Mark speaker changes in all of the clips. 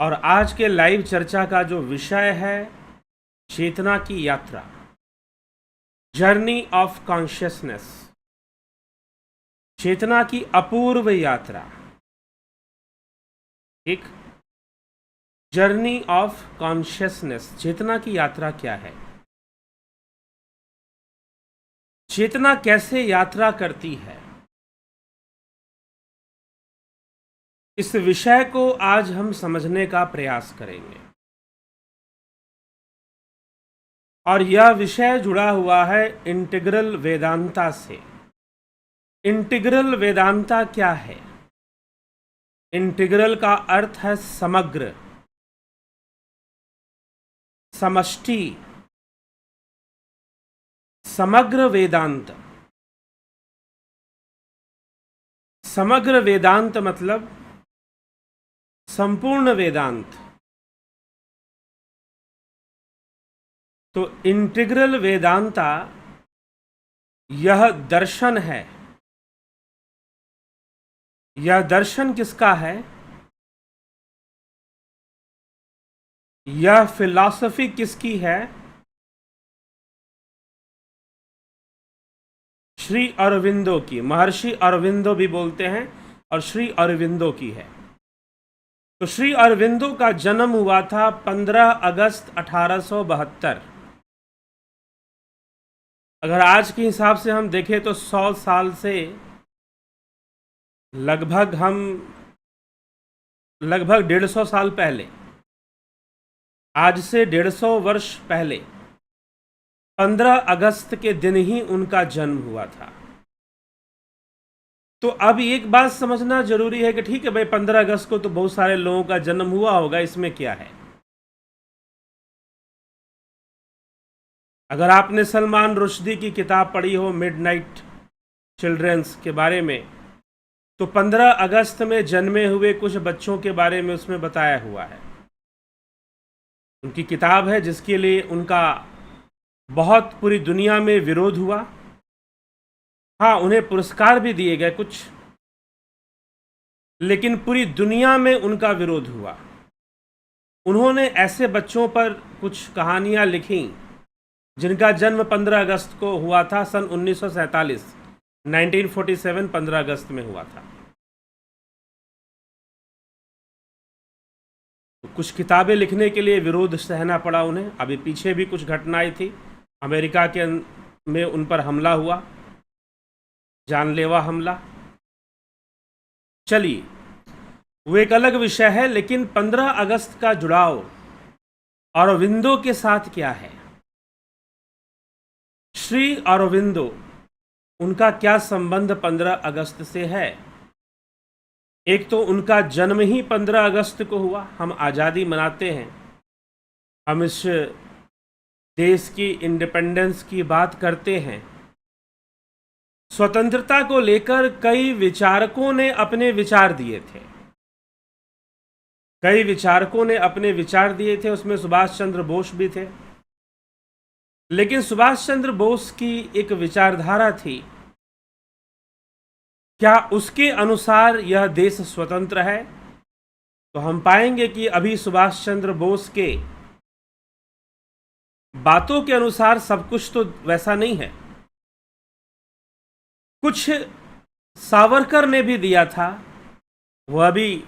Speaker 1: और आज के लाइव चर्चा का जो विषय है चेतना की यात्रा, जर्नी ऑफ कॉन्शियसनेस, चेतना की अपूर्व यात्रा। ठीक, जर्नी ऑफ कॉन्शियसनेस, चेतना की यात्रा क्या है, चेतना कैसे यात्रा करती है, इस विषय को आज हम समझने का प्रयास करेंगे। और यह विषय जुड़ा हुआ है इंटीग्रल वेदांता से। इंटीग्रल वेदांता क्या है? इंटीग्रल का अर्थ है समग्र, समष्टि, समग्र वेदांत। समग्र वेदांत मतलब संपूर्ण वेदांत। तो इंटीग्रल वेदांता यह दर्शन है। यह दर्शन किसका है? यह फिलॉसफी किसकी है? श्री अरविंदो की। महर्षि अरविंदो भी बोलते हैं और श्री अरविंदो की है। तो श्री अरविंदो का जन्म हुआ था 15 अगस्त 1872। अगर आज के हिसाब से हम देखें तो 100 साल से लगभग 150 साल पहले, आज से 150 वर्ष पहले 15 अगस्त के दिन ही उनका जन्म हुआ था। तो अब एक बात समझना जरूरी है कि ठीक है भाई, 15 अगस्त को तो बहुत सारे लोगों का जन्म हुआ होगा, इसमें क्या है। अगर आपने सलमान रुश्दी की किताब पढ़ी हो मिडनाइट चिल्ड्रंस के बारे में, तो 15 अगस्त में जन्मे हुए कुछ बच्चों के बारे में उसमें बताया हुआ है। उनकी किताब है जिसके लिए उनका बहुत पूरी दुनिया में विरोध हुआ। हाँ, उन्हें पुरस्कार भी दिए गए कुछ, लेकिन पूरी दुनिया में उनका विरोध हुआ। उन्होंने ऐसे बच्चों पर कुछ कहानियां लिखी जिनका जन्म 15 अगस्त को हुआ था, सन 1947, 1947 15 अगस्त में हुआ था। तो कुछ किताबें लिखने के लिए विरोध सहना पड़ा उन्हें। अभी पीछे भी कुछ घटनाएं थी, अमेरिका के में उन पर हमला हुआ, जानलेवा हमला। चलिए, वो एक अलग विषय है, लेकिन 15 अगस्त का जुड़ाव अरविंदो के साथ क्या है? श्री अरविंदो, उनका क्या संबंध 15 अगस्त से है? एक तो उनका जन्म ही 15 अगस्त को हुआ। हम आज़ादी मनाते हैं, हम इस देश की इंडिपेंडेंस की बात करते हैं। स्वतंत्रता को लेकर कई विचारकों ने अपने विचार दिए थे। कई विचारकों ने अपने विचार दिए थे, उसमें सुभाष चंद्र बोस भी थे। लेकिन सुभाष चंद्र बोस की एक विचारधारा थी, क्या उसके अनुसार यह देश स्वतंत्र है? तो हम पाएंगे कि अभी सुभाष चंद्र बोस के बातों के अनुसार सब कुछ तो वैसा नहीं है। कुछ सावरकर ने भी दिया था, वह भी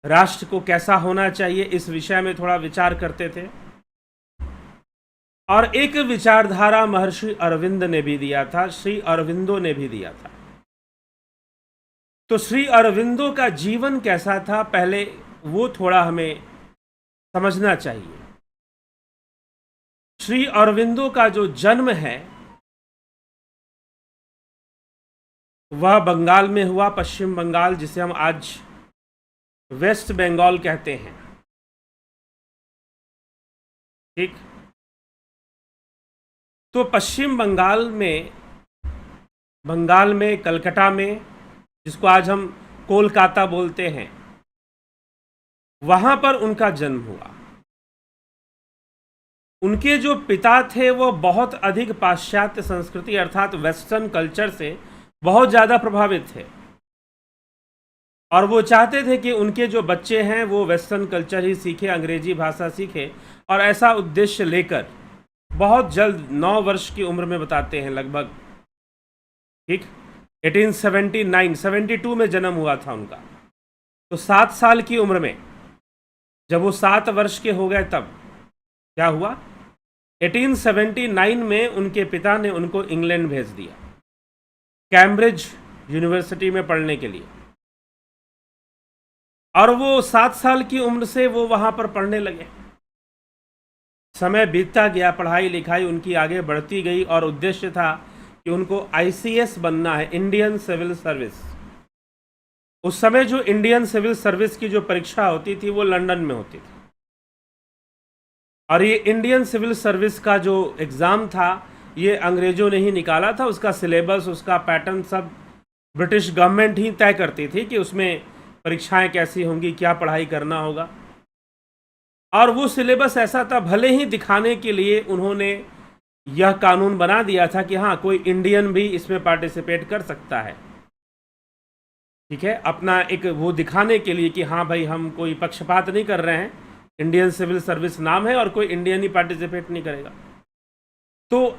Speaker 1: राष्ट्र को कैसा होना चाहिए इस विषय में थोड़ा विचार करते थे। और एक विचारधारा महर्षि अरविंद ने भी दिया था, श्री अरविंदो ने भी दिया था। तो श्री अरविंदो का जीवन कैसा था, पहले वो थोड़ा हमें समझना चाहिए। श्री अरविंदो का जो जन्म है वह बंगाल में हुआ, पश्चिम बंगाल, जिसे हम आज वेस्ट बंगाल कहते हैं। ठीक, तो पश्चिम बंगाल में कलकत्ता में, जिसको आज हम कोलकाता बोलते हैं, वहां पर उनका जन्म हुआ। उनके जो पिता थे वो बहुत अधिक पाश्चात्य संस्कृति अर्थात वेस्टर्न कल्चर से बहुत ज़्यादा प्रभावित थे। और वो चाहते थे कि उनके जो बच्चे हैं वो वेस्टर्न कल्चर ही सीखे, अंग्रेजी भाषा सीखे, और ऐसा उद्देश्य लेकर बहुत जल्द 9 वर्ष की उम्र में बताते हैं लगभग, ठीक, 1879 72 में जन्म हुआ था उनका। तो 7 साल की उम्र में जब वो 7 वर्ष के हो गए तब क्या हुआ, 1879 में उनके पिता ने उनको इंग्लैंड भेज दिया, कैम्ब्रिज यूनिवर्सिटी में पढ़ने के लिए। और वो 7 साल की उम्र से वो वहाँ पर पढ़ने लगे। समय बीतता गया, पढ़ाई लिखाई उनकी आगे बढ़ती गई, और उद्देश्य था कि उनको ICS बनना है, इंडियन सिविल सर्विस। उस समय जो इंडियन सिविल सर्विस की जो परीक्षा होती थी वो लंदन में होती थी, और ये इंडियन सिविल सर्विस का जो एग्ज़ाम था ये अंग्रेज़ों ने ही निकाला था। उसका सिलेबस, उसका पैटर्न सब ब्रिटिश गवर्नमेंट ही तय करती थी कि उसमें परीक्षाएं कैसी होंगी, क्या पढ़ाई करना होगा। और वो सिलेबस ऐसा था, भले ही दिखाने के लिए उन्होंने यह कानून बना दिया था कि हाँ, कोई इंडियन भी इसमें पार्टिसिपेट कर सकता है, ठीक है, अपना एक वो दिखाने के लिए कि हाँ भाई, हम कोई पक्षपात नहीं कर रहे हैं, इंडियन सिविल सर्विस नाम है और कोई इंडियन ही पार्टिसिपेट नहीं करेगा। तो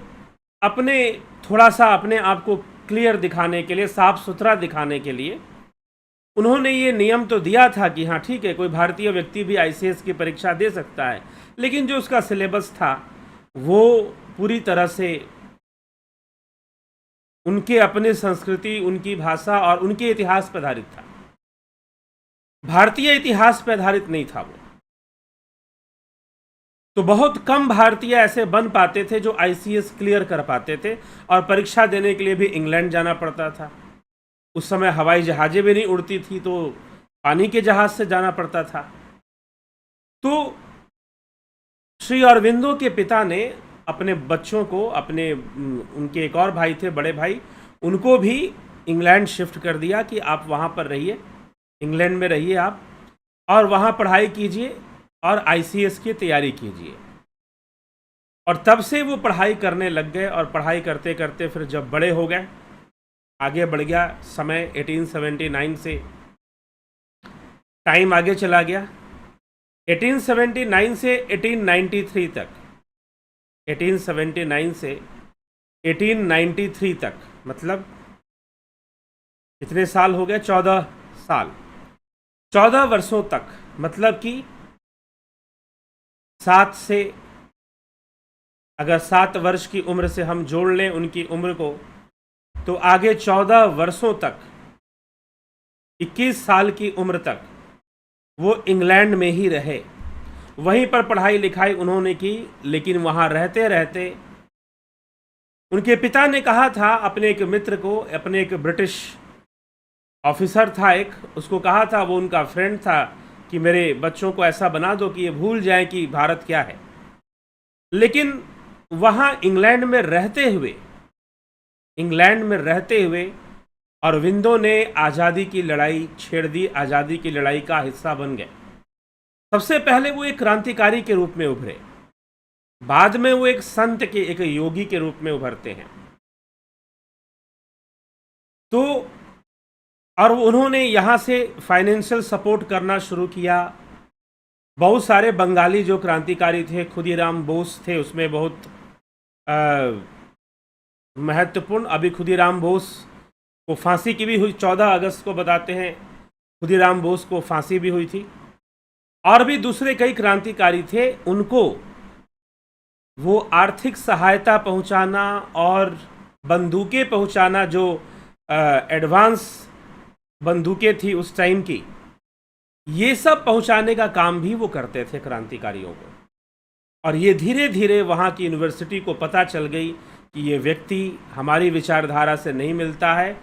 Speaker 1: अपने थोड़ा सा अपने आप को क्लियर दिखाने के लिए, साफ सुथरा दिखाने के लिए उन्होंने ये नियम तो दिया था कि हाँ ठीक है, कोई भारतीय व्यक्ति भी ICS की परीक्षा दे सकता है, लेकिन जो उसका सिलेबस था वो पूरी तरह से उनके अपने संस्कृति, उनकी भाषा और उनके इतिहास पर आधारित था, भारतीय इतिहास पर आधारित नहीं था वो। तो बहुत कम भारतीय ऐसे बन पाते थे जो ICS क्लियर कर पाते थे, और परीक्षा देने के लिए भी इंग्लैंड जाना पड़ता था। उस समय हवाई जहाज़ें भी नहीं उड़ती थी, तो पानी के जहाज़ से जाना पड़ता था। तो श्री अरविंदो के पिता ने अपने बच्चों को, उनके एक और भाई थे, बड़े भाई, उनको भी इंग्लैंड शिफ्ट कर दिया कि आप वहाँ पर रहिए, इंग्लैंड में रहिए आप, और वहाँ पढ़ाई कीजिए और ICS की तैयारी कीजिए। और तब से वो पढ़ाई करने लग गए, और पढ़ाई करते करते फिर जब बड़े हो गए, आगे बढ़ गया समय, 1879 से टाइम आगे चला गया, 1879 से 1893 तक, 1879 से 1893 तक, मतलब कितने साल हो गए, 14 साल, 14 वर्षों तक, मतलब कि 7 से, अगर 7 वर्ष की उम्र से हम जोड़ लें उनकी उम्र को, तो आगे 14 वर्षों तक, 21 साल की उम्र तक वो इंग्लैंड में ही रहे, वहीं पर पढ़ाई लिखाई उन्होंने की। लेकिन वहाँ रहते रहते उनके पिता ने कहा था अपने एक मित्र को, अपने एक ब्रिटिश ऑफिसर था एक, उसको कहा था, वो उनका फ्रेंड था, कि मेरे बच्चों को ऐसा बना दो कि ये भूल जाएं कि भारत क्या है। लेकिन वहाँ इंग्लैंड में रहते हुए अरविंदो ने आज़ादी की लड़ाई छेड़ दी, आज़ादी की लड़ाई का हिस्सा बन गए। सबसे पहले वो एक क्रांतिकारी के रूप में उभरे, बाद में वो एक संत के, एक योगी के रूप में उभरते हैं। तो और उन्होंने यहाँ से फाइनेंशियल सपोर्ट करना शुरू किया। बहुत सारे बंगाली जो क्रांतिकारी थे, खुदीराम बोस थे उसमें बहुत महत्वपूर्ण। अभी खुदीराम बोस को फांसी की भी हुई, 14 अगस्त को बताते हैं खुदीराम बोस को फांसी भी हुई थी। और भी दूसरे कई क्रांतिकारी थे, उनको वो आर्थिक सहायता पहुंचाना और बंदूकें पहुंचाना, जो एडवांस बंदूकें थी उस टाइम की, ये सब पहुंचाने का काम भी वो करते थे क्रांतिकारियों को। और ये धीरे धीरे वहाँ की यूनिवर्सिटी को पता चल गई कि ये व्यक्ति हमारी विचारधारा से नहीं मिलता है,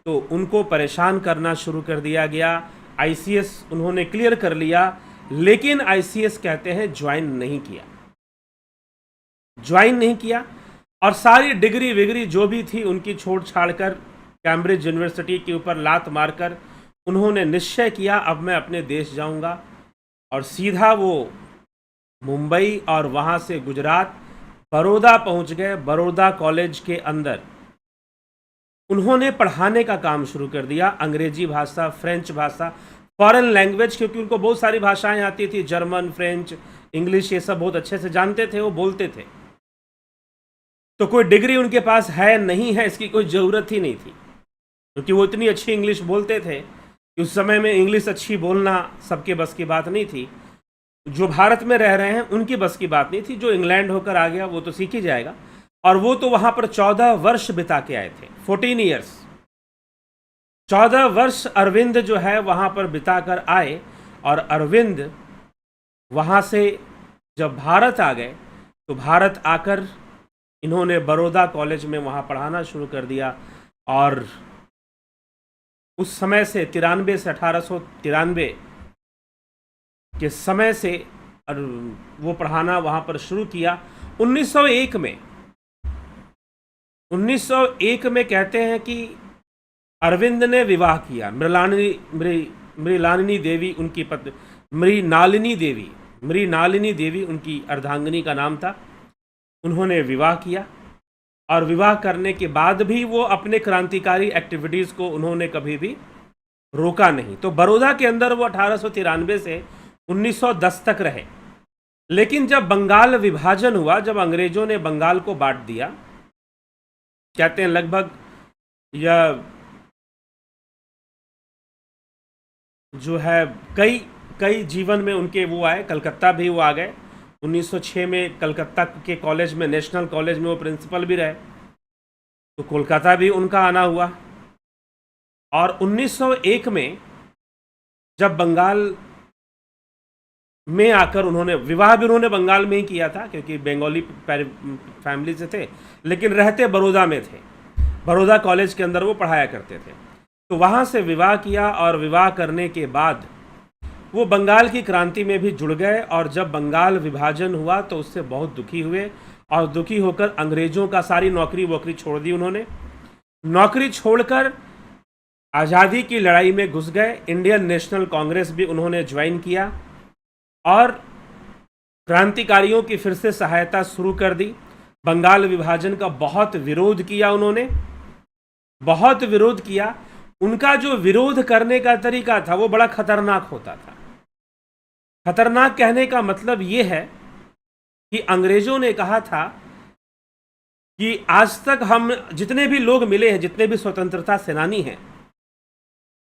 Speaker 1: तो उनको परेशान करना शुरू कर दिया गया। ICS उन्होंने क्लियर कर लिया, लेकिन ICS कहते हैं ज्वाइन नहीं किया, और सारी डिग्री विग्री जो भी थी उनकी छोड़ छाड़ कर कैम्ब्रिज यूनिवर्सिटी के ऊपर लात मारकर उन्होंने निश्चय किया, अब मैं अपने देश जाऊंगा। और सीधा वो मुंबई और वहाँ से गुजरात, बड़ौदा पहुँच गए। बड़ौदा कॉलेज के अंदर उन्होंने पढ़ाने का काम शुरू कर दिया, अंग्रेजी भाषा, फ्रेंच भाषा, फॉरेन लैंग्वेज, क्योंकि उनको बहुत सारी भाषाएं आती थी, जर्मन, फ्रेंच, इंग्लिश, ये सब बहुत अच्छे से जानते थे, वो बोलते थे। तो कोई डिग्री उनके पास है नहीं है इसकी कोई ज़रूरत ही नहीं थी, क्योंकि वो इतनी अच्छी इंग्लिश बोलते थे कि उस समय में इंग्लिश अच्छी बोलना सबके बस की बात नहीं थी। जो भारत में रह रहे हैं उनकी बस की बात नहीं थी, जो इंग्लैंड होकर आ गया वो तो सीख ही जाएगा। और वो तो वहाँ पर 14 वर्ष बिता के आए थे, 14 ईयर्स, 14 वर्ष अरविंद जो है वहाँ पर बिता कर आए। और अरविंद वहाँ से जब भारत आ गए तो भारत आकर इन्होंने बड़ौदा कॉलेज में वहाँ पढ़ाना शुरू कर दिया। और उस समय से 93 से 1893 के समय से वो पढ़ाना वहाँ पर शुरू किया। 1901 में कहते हैं कि अरविंद ने विवाह किया। मृणालिनी देवी उनकी पत्नी, मृणालिनी देवी उनकी अर्धांगिनी का नाम था। उन्होंने विवाह किया और विवाह करने के बाद भी वो अपने क्रांतिकारी एक्टिविटीज़ को उन्होंने कभी भी रोका नहीं। तो बड़ौदा के अंदर वो 1893 से 1910 तक रहे। लेकिन जब बंगाल विभाजन हुआ, जब अंग्रेजों ने बंगाल को बांट दिया, कहते हैं लगभग यह जो है कई जीवन में उनके वो आए, कलकत्ता भी वो आ गए। 1906 में कलकत्ता के कॉलेज में, नेशनल कॉलेज में वो प्रिंसिपल भी रहे, तो कोलकाता भी उनका आना हुआ। और 1901 में जब बंगाल में आकर उन्होंने विवाह भी उन्होंने बंगाल में ही किया था, क्योंकि बंगाली फैमिली से थे, लेकिन रहते बड़ौदा में थे। बड़ौदा कॉलेज के अंदर वो पढ़ाया करते थे। तो वहाँ से विवाह किया और विवाह करने के बाद वो बंगाल की क्रांति में भी जुड़ गए। और जब बंगाल विभाजन हुआ तो उससे बहुत दुखी हुए और दुखी होकर अंग्रेज़ों का सारी नौकरी वोकरी छोड़ दी उन्होंने। नौकरी छोड़कर आज़ादी की लड़ाई में घुस गए। इंडियन नेशनल कांग्रेस भी उन्होंने ज्वाइन किया और क्रांतिकारियों की फिर से सहायता शुरू कर दी। बंगाल विभाजन का बहुत विरोध किया उन्होंने, बहुत विरोध किया। उनका जो विरोध करने का तरीका था वो बड़ा खतरनाक होता था। खतरनाक कहने का मतलब ये है कि अंग्रेजों ने कहा था कि आज तक हम जितने भी लोग मिले हैं, जितने भी स्वतंत्रता सेनानी हैं,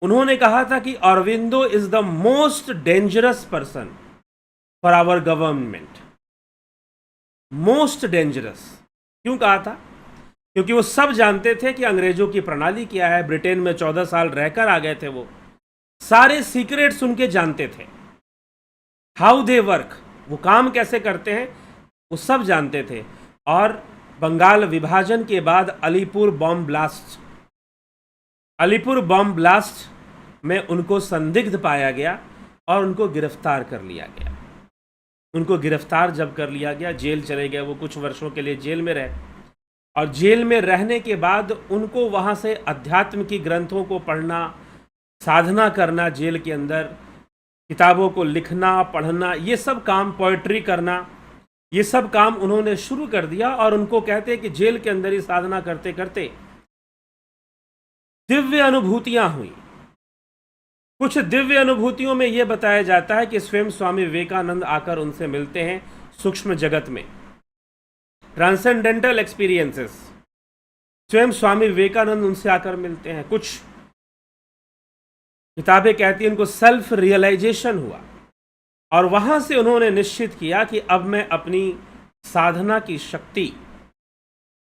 Speaker 1: उन्होंने कहा था कि Aurobindo is the most dangerous person for our government. Most dangerous क्यों कहा था? क्योंकि वो सब जानते थे कि अंग्रेजों की प्रणाली क्या है। ब्रिटेन में 14 साल रहकर आ गए थे, वो सारे सीक्रेट्स उनके जानते थे। हाउ दे वर्क, वो काम कैसे करते हैं, वो सब जानते थे। और बंगाल विभाजन के बाद अलीपुर बॉम्ब ब्लास्ट में उनको संदिग्ध पाया गया और उनको गिरफ्तार कर लिया गया। उनको गिरफ्तार जब कर लिया गया, जेल चले गए। वो कुछ वर्षों के लिए जेल में रहे और जेल में रहने के बाद उनको वहाँ से अध्यात्म की ग्रंथों को पढ़ना, साधना करना, जेल के अंदर किताबों को लिखना, पढ़ना, ये सब काम, पोएट्री करना, ये सब काम उन्होंने शुरू कर दिया। और उनको कहते हैं कि जेल के अंदर ही साधना करते करते दिव्य अनुभूतियाँ हुई। कुछ दिव्य अनुभूतियों में यह बताया जाता है कि स्वयं स्वामी विवेकानंद आकर उनसे मिलते हैं सूक्ष्म जगत में। ट्रांसेंडेंटल एक्सपीरियंसेस, स्वयं स्वामी विवेकानंद उनसे आकर मिलते हैं। कुछ किताबें कहती हैं उनको सेल्फ रियलाइजेशन हुआ और वहां से उन्होंने निश्चित किया कि अब मैं अपनी साधना की शक्ति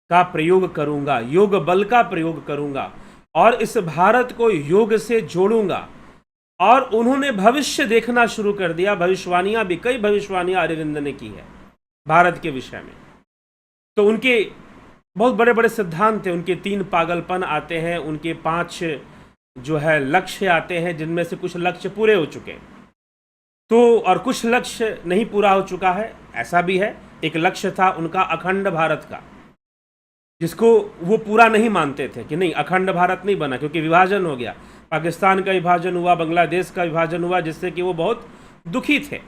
Speaker 1: का प्रयोग करूंगा, योग बल का प्रयोग करूंगा और इस भारत को योग से जोड़ूंगा। और उन्होंने भविष्य देखना शुरू कर दिया। भविष्यवाणियां भी, कई भविष्यवाणियां अरविंद ने की है भारत के विषय में। तो उनके बहुत बड़े बड़े सिद्धांत थे। उनके 3 पागलपन आते हैं, उनके 5 जो है लक्ष्य आते हैं, जिनमें से कुछ लक्ष्य पूरे हो चुके तो, और कुछ लक्ष्य नहीं पूरा हो चुका है, ऐसा भी है। एक लक्ष्य था उनका अखंड भारत का, जिसको वो पूरा नहीं मानते थे कि नहीं, अखंड भारत नहीं बना, क्योंकि विभाजन हो गया। पाकिस्तान का विभाजन हुआ, बांग्लादेश का विभाजन हुआ, जिससे कि वो बहुत दुखी थे।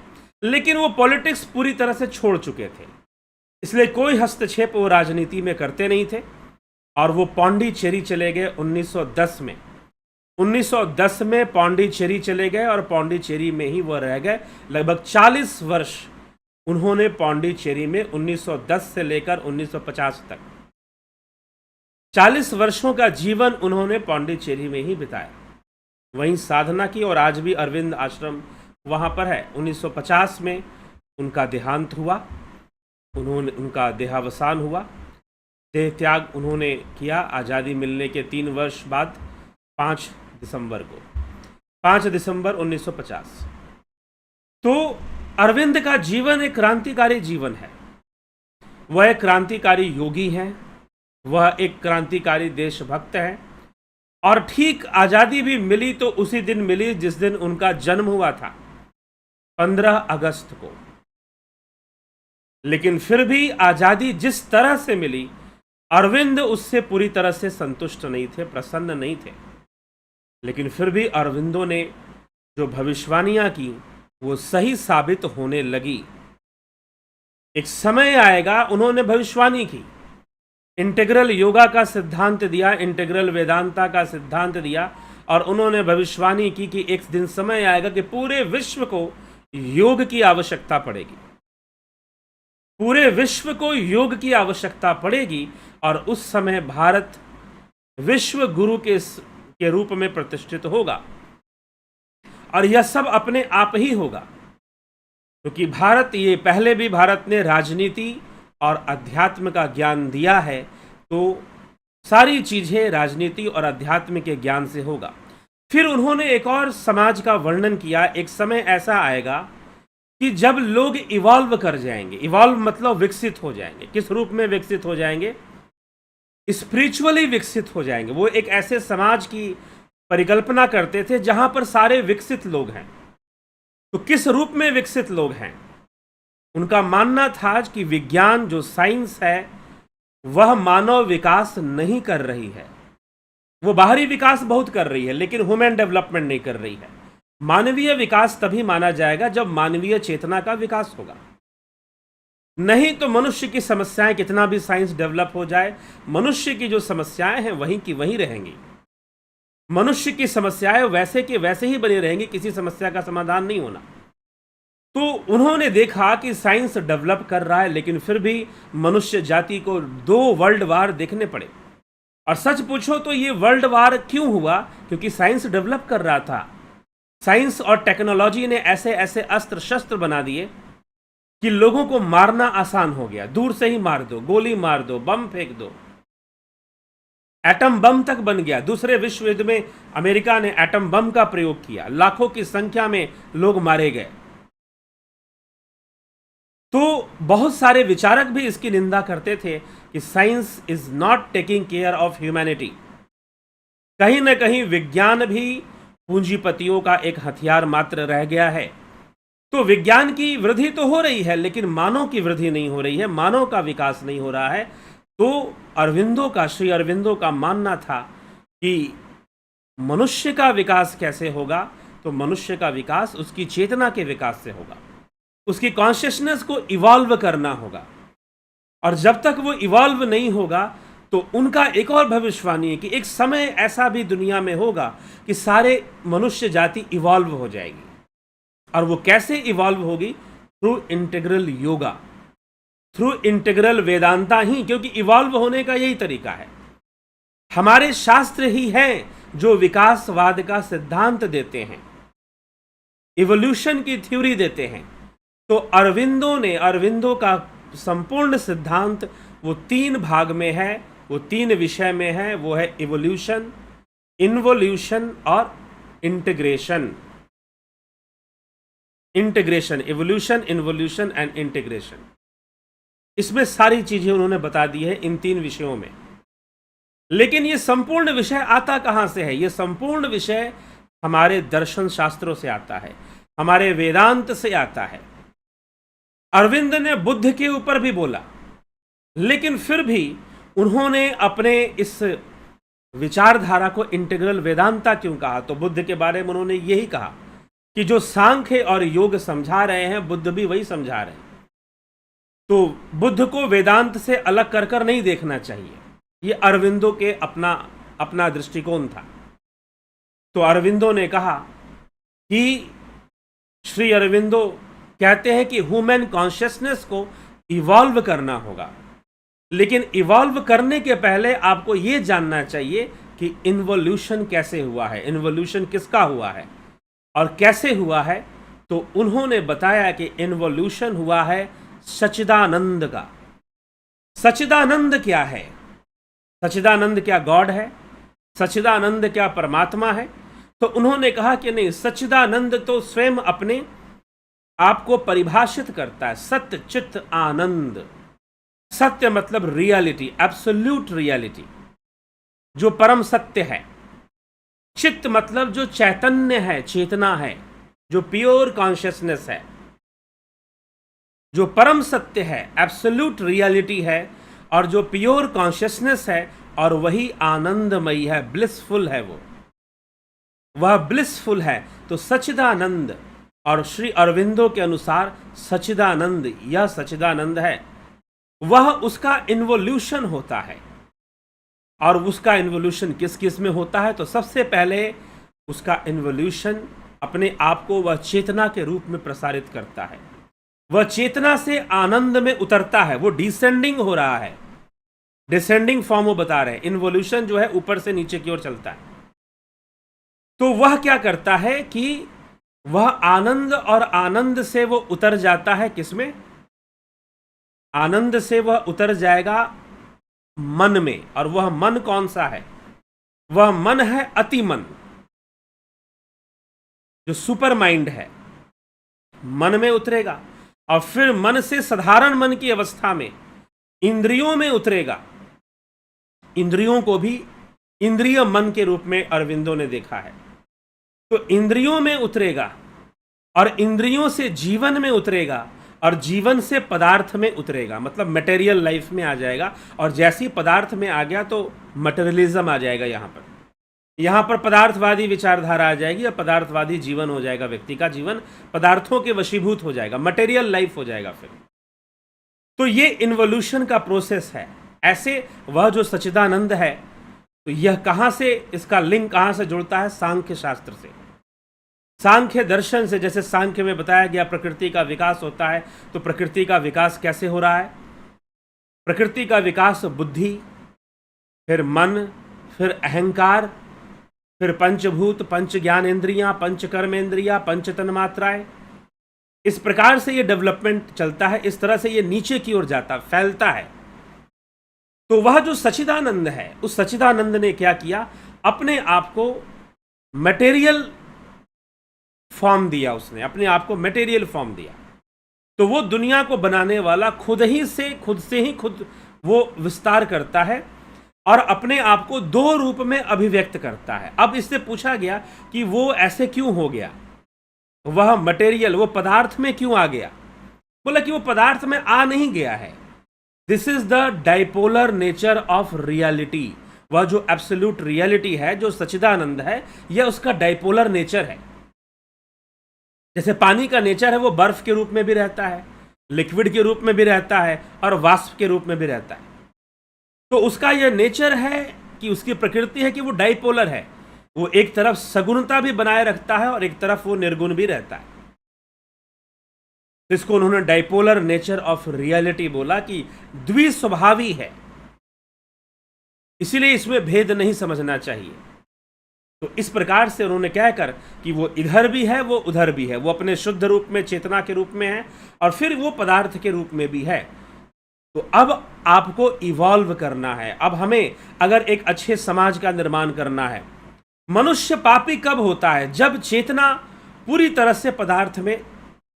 Speaker 1: लेकिन वो पॉलिटिक्स पूरी तरह से छोड़ चुके थे, इसलिए कोई हस्तक्षेप वो राजनीति में करते नहीं थे। और वो पौंडीचेरी चले गए 1910 में। 1910 में पौंडीचेरी चले गए और पौंडीचेरी में ही वो रह गए। लगभग 40 वर्ष उन्होंने पौंडीचेरी में 1910 से लेकर 1950 तक 40 वर्षों का जीवन उन्होंने पौंडीचेरी में ही बिताया, वहीं साधना की। और आज भी अरविंद आश्रम वहाँ पर है। 1950 में उनका देहांत हुआ, उनका देहावसान हुआ, देह त्याग उन्होंने किया आज़ादी मिलने के 3 वर्ष बाद 5 दिसंबर 1950। तो अरविंद का जीवन एक क्रांतिकारी जीवन है। वह एक क्रांतिकारी योगी हैं, वह एक क्रांतिकारी देशभक्त हैं। और ठीक आज़ादी भी मिली तो उसी दिन मिली जिस दिन उनका जन्म हुआ था, 15 अगस्त को। लेकिन फिर भी आज़ादी जिस तरह से मिली, अरविंद उससे पूरी तरह से संतुष्ट नहीं थे, प्रसन्न नहीं थे। लेकिन फिर भी अरविंदों ने जो भविष्यवाणियां की वो सही साबित होने लगी। एक समय आएगा, उन्होंने भविष्यवाणी की, इंटीग्रल योगा का सिद्धांत दिया, इंटीग्रल वेदांता का सिद्धांत दिया, और उन्होंने भविष्यवाणी की कि एक दिन समय आएगा कि पूरे विश्व को योग की आवश्यकता पड़ेगी, पूरे विश्व को योग की आवश्यकता पड़ेगी। और उस समय भारत विश्व गुरु के रूप में प्रतिष्ठित होगा। और यह सब अपने आप ही होगा, क्योंकि भारत, ये पहले भी भारत ने राजनीति और अध्यात्म का ज्ञान दिया है, तो सारी चीज़ें राजनीति और अध्यात्म के ज्ञान से होगा। फिर उन्होंने एक और समाज का वर्णन किया। एक समय ऐसा आएगा कि जब लोग इवॉल्व कर जाएंगे। इवॉल्व मतलब विकसित हो जाएंगे। किस रूप में विकसित हो जाएंगे? स्पिरिचुअली विकसित हो जाएंगे। वो एक ऐसे समाज की परिकल्पना करते थे जहां पर सारे विकसित लोग हैं। तो किस रूप में विकसित लोग हैं? उनका मानना था कि विज्ञान, जो साइंस है, वह मानव विकास नहीं कर रही है। वो बाहरी विकास बहुत कर रही है, लेकिन ह्यूमन डेवलपमेंट नहीं कर रही है। मानवीय विकास तभी माना जाएगा जब मानवीय चेतना का विकास होगा। नहीं तो मनुष्य की समस्याएं, कितना भी साइंस डेवलप हो जाए, मनुष्य की जो समस्याएं हैं वहीं की वहीं रहेंगी। मनुष्य की समस्याएं वैसे की वैसे ही बनी रहेंगी, किसी समस्या का समाधान नहीं होना। तो उन्होंने देखा कि साइंस डेवलप कर रहा है, लेकिन फिर भी मनुष्य जाति को 2 वर्ल्ड वार देखने पड़े। और सच पूछो तो ये वर्ल्ड वार क्यों हुआ? क्योंकि साइंस डेवलप कर रहा था। साइंस और टेक्नोलॉजी ने ऐसे ऐसे अस्त्र शस्त्र बना दिए कि लोगों को मारना आसान हो गया। दूर से ही मार दो, गोली मार दो, बम फेंक दो। एटम बम तक बन गया। दूसरे विश्व युद्ध में अमेरिका ने एटम बम का प्रयोग किया, लाखों की संख्या में लोग मारे गए। तो बहुत सारे विचारक भी इसकी निंदा करते थे कि science is not taking care of humanity. कहीं ना कहीं विज्ञान भी पूंजीपतियों का एक हथियार मात्र रह गया है। तो विज्ञान की वृद्धि तो हो रही है, लेकिन मानव की वृद्धि नहीं हो रही है, मानव का विकास नहीं हो रहा है। तो श्री अरविंदो का मानना था कि मनुष्य का विकास कैसे होगा? तो मनुष्य का विकास उसकी चेतना के विकास से होगा, उसकी कॉन्शियसनेस को इवॉल्व करना होगा। और जब तक वो इवॉल्व नहीं होगा, तो उनका एक और भविष्यवाणी है कि एक समय ऐसा भी दुनिया में होगा कि सारे मनुष्य जाति इवॉल्व हो जाएगी। और वो कैसे इवॉल्व होगी? Through integral yoga, through integral Vedanta ही, क्योंकि इवॉल्व होने का यही तरीका है। हमारे शास्त्र ही हैं जो विकासवाद का सिद्धांत देते हैं, इवोल्यूशन की थ्योरी देते हैं। तो अरविंदो का संपूर्ण सिद्धांत वो 3 भाग में है, वो 3 विषय में है। वो है इवोल्यूशन, इन्वोल्यूशन और integration. Evolution, involution and integration. इसमें सारी चीजें उन्होंने बता दी है इन 3 विषयों में। लेकिन ये संपूर्ण विषय आता कहां से है? ये संपूर्ण विषय हमारे दर्शन शास्त्रों से आता है, हमारे वेदांत से आता है। अरविंद ने बुद्ध के ऊपर भी बोला, लेकिन फिर भी उन्होंने अपने इस विचारधारा को इंटीग्रल वेदांता क्यों कहा? तो बुद्ध के बारे में उन्होंने यही कहा कि जो सांख्य और योग समझा रहे हैं, बुद्ध भी वही समझा रहे हैं। तो बुद्ध को वेदांत से अलग कर नहीं देखना चाहिए। ये अरविंदो के अपना दृष्टिकोण था। तो अरविंदो ने कहा कि श्री अरविंदो कहते हैं कि ह्यूमन कॉन्शियसनेस को इवॉल्व करना होगा, लेकिन इवॉल्व करने के पहले आपको यह जानना चाहिए कि इन्वोल्यूशन कैसे हुआ है, इन्वोल्यूशन किसका हुआ है और कैसे हुआ है। तो उन्होंने बताया कि इन्वोल्यूशन हुआ है सच्चिदानंद का। सच्चिदानंद क्या है? सच्चिदानंद क्या गॉड है? सच्चिदानंद क्या परमात्मा है? तो उन्होंने कहा कि नहीं, सच्चिदानंद तो स्वयं अपने आपको परिभाषित करता है, सत्य चित्त आनंद। सत्य मतलब रियलिटी, एब्सोल्यूट रियलिटी, जो परम सत्य है। चित्त मतलब जो चैतन्य है, चेतना है, जो प्योर कॉन्शियसनेस है, जो परम सत्य है, एब्सोल्यूट रियलिटी है और जो प्योर कॉन्शियसनेस है, और वही आनंदमयी है, ब्लिसफुल है, वह ब्लिसफुल है। तो सच्चिदानंद, और श्री अरविंदो के अनुसार सच्चिदानंद, यह सच्चिदानंद है, वह उसका इन्वोल्यूशन होता है। और उसका इन्वोल्यूशन किस किस में होता है? तो सबसे पहले उसका इन्वोल्यूशन अपने आप को वह चेतना के रूप में प्रसारित करता है, वह चेतना से आनंद में उतरता है, वो डिसेंडिंग हो रहा है, डिसेंडिंग फॉर्म वो बता रहे हैं। इन्वोल्यूशन जो है ऊपर से नीचे की ओर चलता है। तो वह क्या करता है कि वह आनंद, और आनंद से वो उतर जाता है किसमें? आनंद से वह उतर जाएगा मन में। और वह मन कौन सा है? वह मन है अति मन, जो सुपर माइंड है, मन में उतरेगा। और फिर मन से साधारण मन की अवस्था में इंद्रियों में उतरेगा। इंद्रियों को भी इंद्रिय मन के रूप में अरविंदो ने देखा है। तो इंद्रियों में उतरेगा, और इंद्रियों से जीवन में उतरेगा, और जीवन से पदार्थ में उतरेगा, मतलब मटेरियल लाइफ में आ जाएगा। और जैसी पदार्थ में आ गया तो मटेरियलिज्म आ जाएगा। यहाँ पर पदार्थवादी विचारधारा आ जाएगी, और पदार्थवादी जीवन हो जाएगा। व्यक्ति का जीवन पदार्थों के वशीभूत हो जाएगा, मटेरियल लाइफ हो जाएगा फिर। तो ये इन्वोल्यूशन का प्रोसेस है। ऐसे वह जो सच्चिदानंद है, तो यह कहाँ से, इसका लिंक कहाँ से जुड़ता है? सांख्य शास्त्र से, सांख्य दर्शन से। जैसे सांख्य में बताया गया प्रकृति का विकास होता है, तो प्रकृति का विकास कैसे हो रहा है? प्रकृति का विकास बुद्धि, फिर मन, फिर अहंकार, फिर पंचभूत, पंच ज्ञानेंद्रियां, पंच कर्मेंद्रियां, पंच तन्मात्राएं। इस प्रकार से ये डेवलपमेंट चलता है। इस तरह से ये नीचे की ओर जाता, फैलता है। तो वह जो सच्चिदानंद है, उस सच्चिदानंद ने क्या किया? अपने आप को मटेरियल फॉर्म दिया, उसने अपने आप को मटेरियल फॉर्म दिया। तो वो दुनिया को बनाने वाला खुद से ही वो विस्तार करता है, और अपने आप को दो रूप में अभिव्यक्त करता है। अब इससे पूछा गया कि वो ऐसे क्यों हो गया, वह मटेरियल, वो पदार्थ में क्यों आ गया? बोला कि वो पदार्थ में आ नहीं गया है। This is the dipolar nature of reality. वह जो एब्सोल्यूट रियलिटी है, जो सच्चिदानंद है, यह उसका डाइपोलर नेचर है। जैसे पानी का नेचर है, वो बर्फ के रूप में भी रहता है, लिक्विड के रूप में भी रहता है, और वाष्प के रूप में भी रहता है। तो उसका यह नेचर है कि उसकी प्रकृति है कि वो डाइपोलर है। वो एक तरफ सगुणता भी बनाए रखता है, और एक तरफ वो निर्गुण भी रहता है। इसको उन्होंने डाइपोलर नेचर ऑफ रियलिटी बोला, कि द्विस्वभावी है, इसीलिए इसमें भेद नहीं समझना चाहिए। तो इस प्रकार से उन्होंने कहकर कि वो इधर भी है, वो उधर भी है, वो अपने शुद्ध रूप में, चेतना के रूप में है, और फिर वो पदार्थ के रूप में भी है। तो अब आपको इवॉल्व करना है। अब हमें अगर एक अच्छे समाज का निर्माण करना है, मनुष्य पापी कब होता है? जब चेतना पूरी तरह से पदार्थ में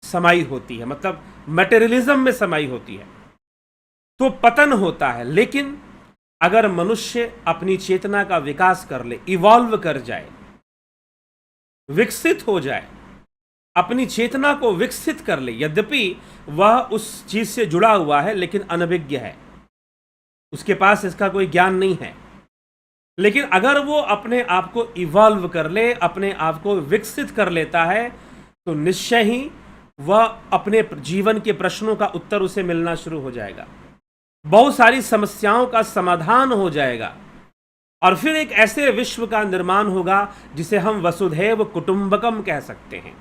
Speaker 1: समाई होती है, मतलब मटेरियलिज्म में समाई होती है, तो पतन होता है। लेकिन अगर मनुष्य अपनी चेतना का विकास कर ले, इवॉल्व कर जाए, विकसित हो जाए, अपनी चेतना को विकसित कर ले, यद्यपि वह उस चीज से जुड़ा हुआ है लेकिन अनभिज्ञ है, उसके पास इसका कोई ज्ञान नहीं है, लेकिन अगर वो अपने आप को इवॉल्व कर ले, अपने आप को विकसित कर लेता है, तो निश्चय ही वह अपने जीवन के प्रश्नों का उत्तर उसे मिलना शुरू हो जाएगा। बहुत सारी समस्याओं का समाधान हो जाएगा और फिर एक ऐसे विश्व का निर्माण होगा जिसे हम वसुधैव कुटुंबकम कह सकते हैं।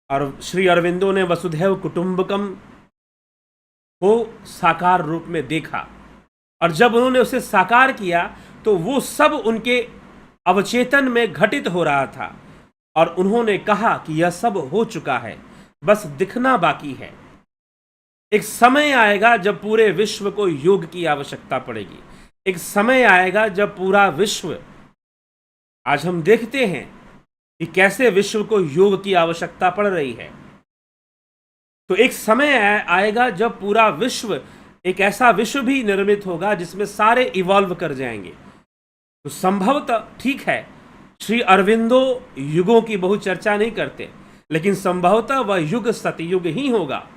Speaker 1: और श्री अरविंदो ने वसुधैव कुटुंबकम को साकार रूप में देखा और जब उन्होंने उसे साकार किया तो वो सब उनके अवचेतन में घटित हो रहा था और उन्होंने कहा कि यह सब हो चुका है, बस दिखना बाकी है। एक समय आएगा जब पूरे विश्व को योग की आवश्यकता पड़ेगी। एक समय आएगा जब पूरा विश्व, आज हम देखते हैं कि कैसे विश्व को योग की आवश्यकता पड़ रही है, तो एक समय आएगा जब पूरा विश्व, एक ऐसा विश्व भी निर्मित होगा जिसमें सारे इवॉल्व कर जाएंगे। तो संभवतः ठीक है, श्री अरविंदो युगों की बहुत चर्चा नहीं करते, लेकिन संभवतः वह युग सतयुग ही होगा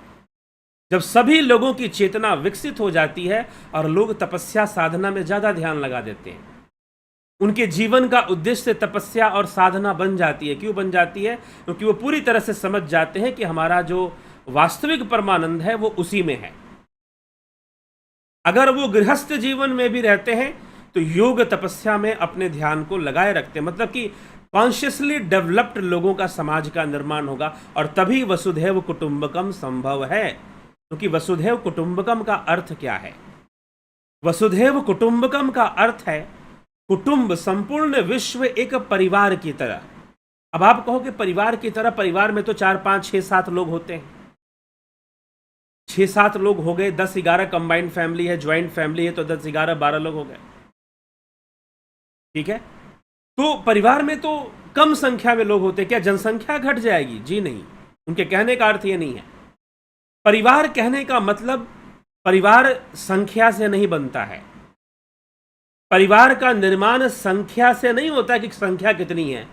Speaker 1: जब सभी लोगों की चेतना विकसित हो जाती है और लोग तपस्या साधना में ज्यादा ध्यान लगा देते हैं। उनके जीवन का उद्देश्य तपस्या और साधना बन जाती है। क्यों बन जाती है? क्योंकि वो पूरी तरह से समझ जाते हैं कि हमारा जो वास्तविक परमानंद है वो उसी में है। अगर वो गृहस्थ जीवन में भी रहते हैं तो योग तपस्या में अपने ध्यान को लगाए रखते हैं, मतलब कि कॉन्शियसली डेवलप्ड लोगों का समाज का निर्माण होगा और तभी वसुधैव कुटुंबकम संभव है। क्योंकि वसुधैव कुटुंबकम का अर्थ क्या है? वसुधैव कुटुंबकम का अर्थ है कुटुंब, संपूर्ण विश्व एक परिवार की तरह। अब आप कहो कि परिवार की तरह, परिवार में तो 4 5 6 7 लोग होते हैं, 6 7 लोग हो गए, 10 11 कंबाइंड फैमिली है, ज्वाइंट फैमिली है तो 10 11 12 लोग हो गए, ठीक है। तो परिवार में तो कम संख्या में लोग होते, क्या जनसंख्या घट जाएगी? जी नहीं, उनके कहने का अर्थ ये नहीं है। परिवार कहने का मतलब परिवार संख्या से नहीं बनता है। परिवार का निर्माण संख्या से नहीं होता कि संख्या कितनी है,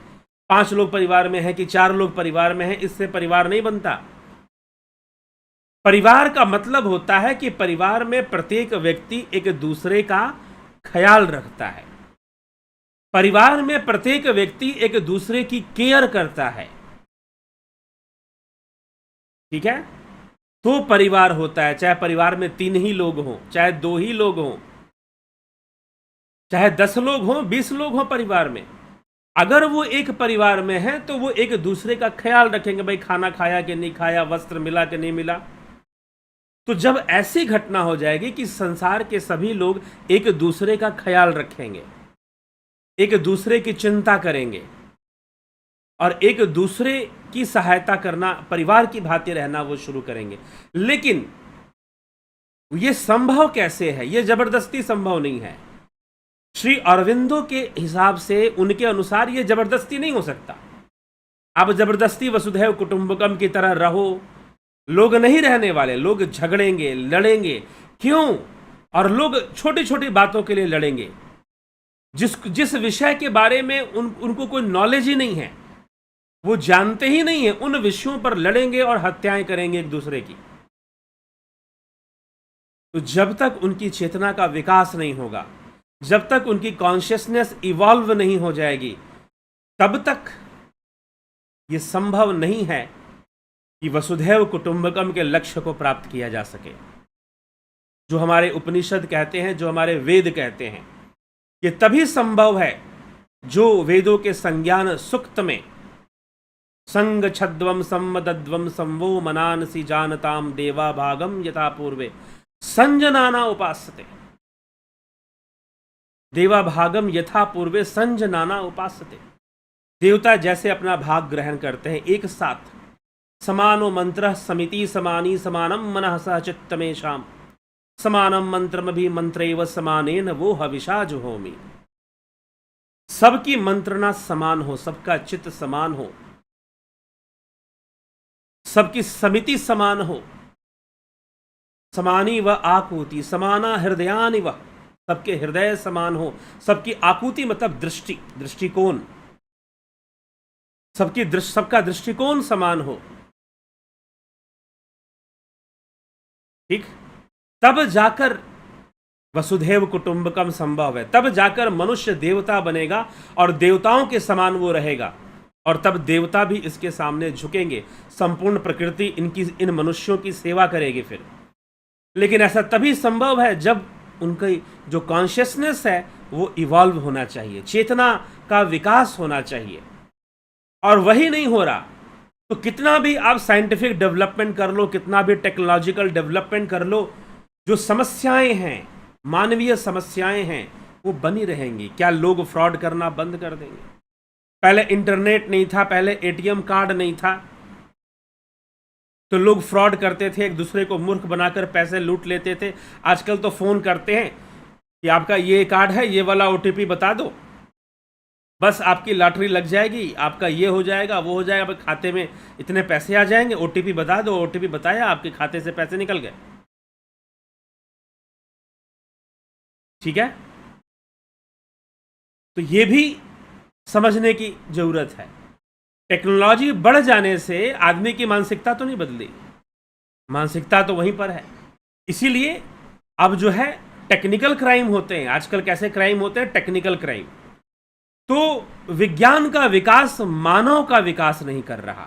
Speaker 1: 5 लोग परिवार में है कि 4 लोग परिवार में है, इससे परिवार नहीं बनता। परिवार का मतलब होता है कि परिवार में प्रत्येक व्यक्ति एक दूसरे का ख्याल रखता है, परिवार में प्रत्येक व्यक्ति एक दूसरे की केयर करता है, ठीक है। तो परिवार होता है, चाहे परिवार में 3 ही लोग हों, चाहे 2 ही लोग हों, चाहे 10 लोग हों, 20 लोग हों परिवार में, अगर वो एक परिवार में है तो वो एक दूसरे का ख्याल रखेंगे, भाई खाना खाया कि नहीं खाया, वस्त्र मिला कि नहीं मिला। तो जब ऐसी घटना हो जाएगी कि संसार के सभी लोग एक दूसरे का ख्याल रखेंगे, एक दूसरे की चिंता करेंगे और एक दूसरे की सहायता करना, परिवार की भांति रहना वो शुरू करेंगे। लेकिन ये संभव कैसे है? ये जबरदस्ती संभव नहीं है। श्री अरविंदो के हिसाब से, उनके अनुसार ये जबरदस्ती नहीं हो सकता। आप जबरदस्ती वसुधैव कुटुंबकम की तरह रहो, लोग नहीं रहने वाले, लोग झगड़ेंगे, लड़ेंगे। क्यों? और लोग छोटी छोटी बातों के लिए लड़ेंगे, जिस विषय के बारे में उनको कोई नॉलेज ही नहीं है, वो जानते ही नहीं है, उन विषयों पर लड़ेंगे और हत्याएं करेंगे एक दूसरे की। तो जब तक उनकी चेतना का विकास नहीं होगा, जब तक उनकी कॉन्शियसनेस इवॉल्व नहीं हो जाएगी, तब तक यह संभव नहीं है कि वसुधैव कुटुंबकम के लक्ष्य को प्राप्त किया जा सके। जो हमारे उपनिषद कहते हैं, जो हमारे वेद कहते हैं, ये तभी संभव है जो वेदों के संज्ञान सुक्त में संग छद्वम सम्मदद्वम संवो मनानसी जानताम देवा भागम यथा पूर्वे संजनाना उपासते। देवा भागम यथा पूर्वे संजनाना उपासते। देवता जैसे अपना भाग ग्रहण करते हैं एक साथ, समानो मंत्र समिति समानी समानम मनः सह चित्तमेषाम समानम मंत्रम भी मंत्रैव समानेन वो हविषा जुहोमि। सबकी मंत्रणा समान हो, सबका चित्त समान हो, सबकी समिति समान हो। समानी व आकुति समाना हृदयानि व, सबके हृदय समान हो। सबकी आकुति मतलब दृष्टि, दृष्टिकोण, सबका दृष्टिकोण समान हो, ठीक। तब जाकर वसुधैव कुटुंबकम संभव है, तब जाकर मनुष्य देवता बनेगा और देवताओं के समान वो रहेगा, और तब देवता भी इसके सामने झुकेंगे। संपूर्ण प्रकृति इन मनुष्यों की सेवा करेगी। फिर लेकिन ऐसा तभी संभव है जब उनकी जो कॉन्शियसनेस है वो इवॉल्व होना चाहिए, चेतना का विकास होना चाहिए, और वही नहीं हो रहा तो कितना भी आप साइंटिफिक डेवलपमेंट कर लो, कितना भी टेक्नोलॉजिकल डेवलपमेंट कर लो, जो समस्याएं हैं, मानवीय समस्याएं हैं, वो बनी रहेंगी। क्या लोग फ्रॉड करना बंद कर देंगे? पहले इंटरनेट नहीं था, पहले एटीएम कार्ड नहीं था, तो लोग फ्रॉड करते थे, एक दूसरे को मूर्ख बनाकर पैसे लूट लेते थे। आजकल तो फोन करते हैं कि आपका ये कार्ड है, ये वाला ओटीपी बता दो, बस आपकी लॉटरी लग जाएगी, आपका ये हो जाएगा, वो हो जाएगा, खाते में इतने पैसे आ जाएंगे, ओटीपी बता दो, ओटीपी बताया, आपके खाते से पैसे निकल गए। ठीक है, तो ये भी समझने की जरूरत है। टेक्नोलॉजी बढ़ जाने से आदमी की मानसिकता तो नहीं बदली, मानसिकता तो वहीं पर है। इसीलिए अब जो है टेक्निकल क्राइम होते हैं। आजकल कैसे क्राइम होते हैं? Technical crime. तो विज्ञान का विकास मानव का विकास नहीं कर रहा,